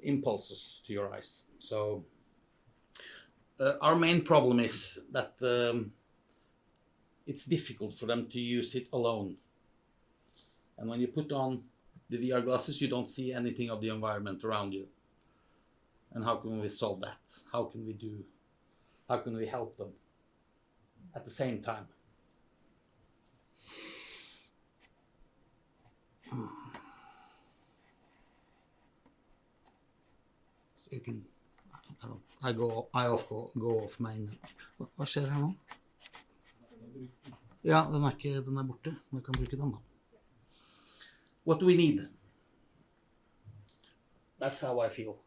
impulses to your eyes. So our main problem is that it's difficult for them to use it alone. And when you put on the VR glasses, you don't see anything of the environment around you. And how can we solve that? How can we help them at the same time? So you can, go off main. Hva skjer her nå? Ja, den er borte. Vi kan bruke den da. What do we need? That's how I feel.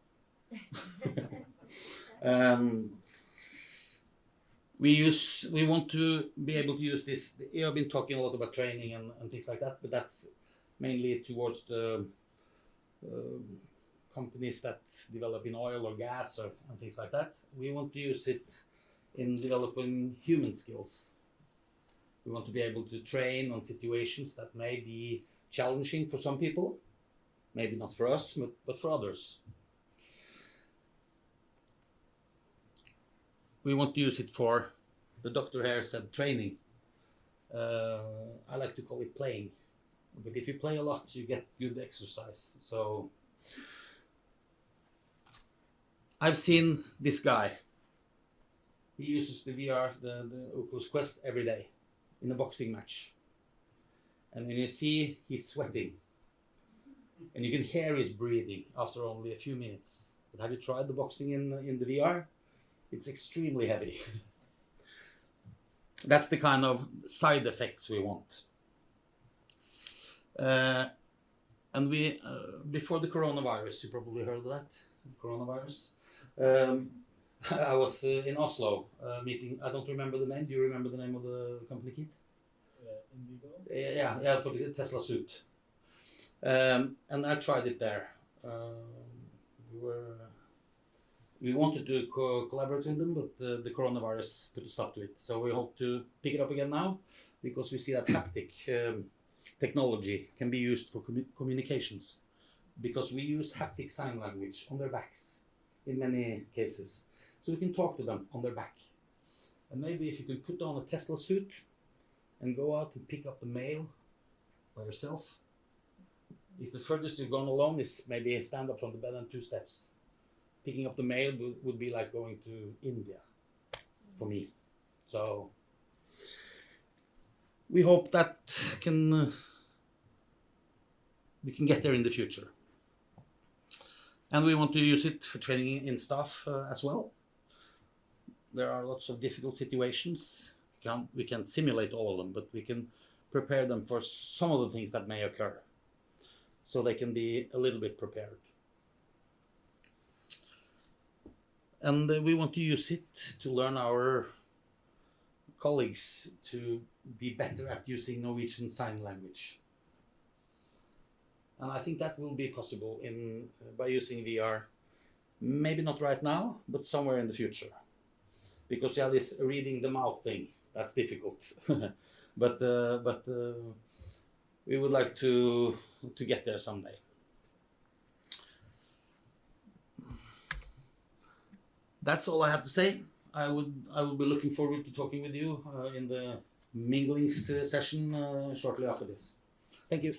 We want to be able to use this. You have been talking a lot about training and things like that, but that's mainly towards the companies that develop in oil or gas and things like that. We want to use it in developing human skills. We want to be able to train on situations that may be challenging for some people, maybe not for us, but for others. We want to use it for, the doctor here said, training. I like to call it playing. But if you play a lot, you get good exercise. So I've seen this guy. He uses the VR, the Oculus Quest every day in a boxing match. And when you see, he's sweating. And you can hear his breathing after only a few minutes. But have you tried the boxing in the VR? It's extremely heavy. That's the kind of side effects we want. And we, before the coronavirus, you probably heard of that, coronavirus. I was in Oslo meeting, I don't remember the name. Do you remember the name of the company, Keith? Yeah, for the Tesla suit. And I tried it there. We wanted to collaborate with them, but the coronavirus put a stop to it. So we hope to pick it up again now, because we see that Haptiq technology can be used for communications, because we use Haptiq sign language on their backs in many cases. So we can talk to them on their back. And maybe if you could put on a Tesla suit and go out and pick up the mail by yourself. If the furthest you've gone alone is maybe stand up from the bed and 2 steps. Picking up the mail would be like going to India for me. So we hope that we can get there in the future. And we want to use it for training in staff as well. There are lots of difficult situations. We can simulate all of them, but we can prepare them for some of the things that may occur, so they can be a little bit prepared. And we want to use it to learn our colleagues to be better at using Norwegian Sign Language. And I think that will be possible by using VR. Maybe not right now, but somewhere in the future. Because yeah, this reading the mouth thing, that's difficult. but we would like to get there someday. That's all I have to say. I will be looking forward to talking with you in the mingling session shortly after this. Thank you.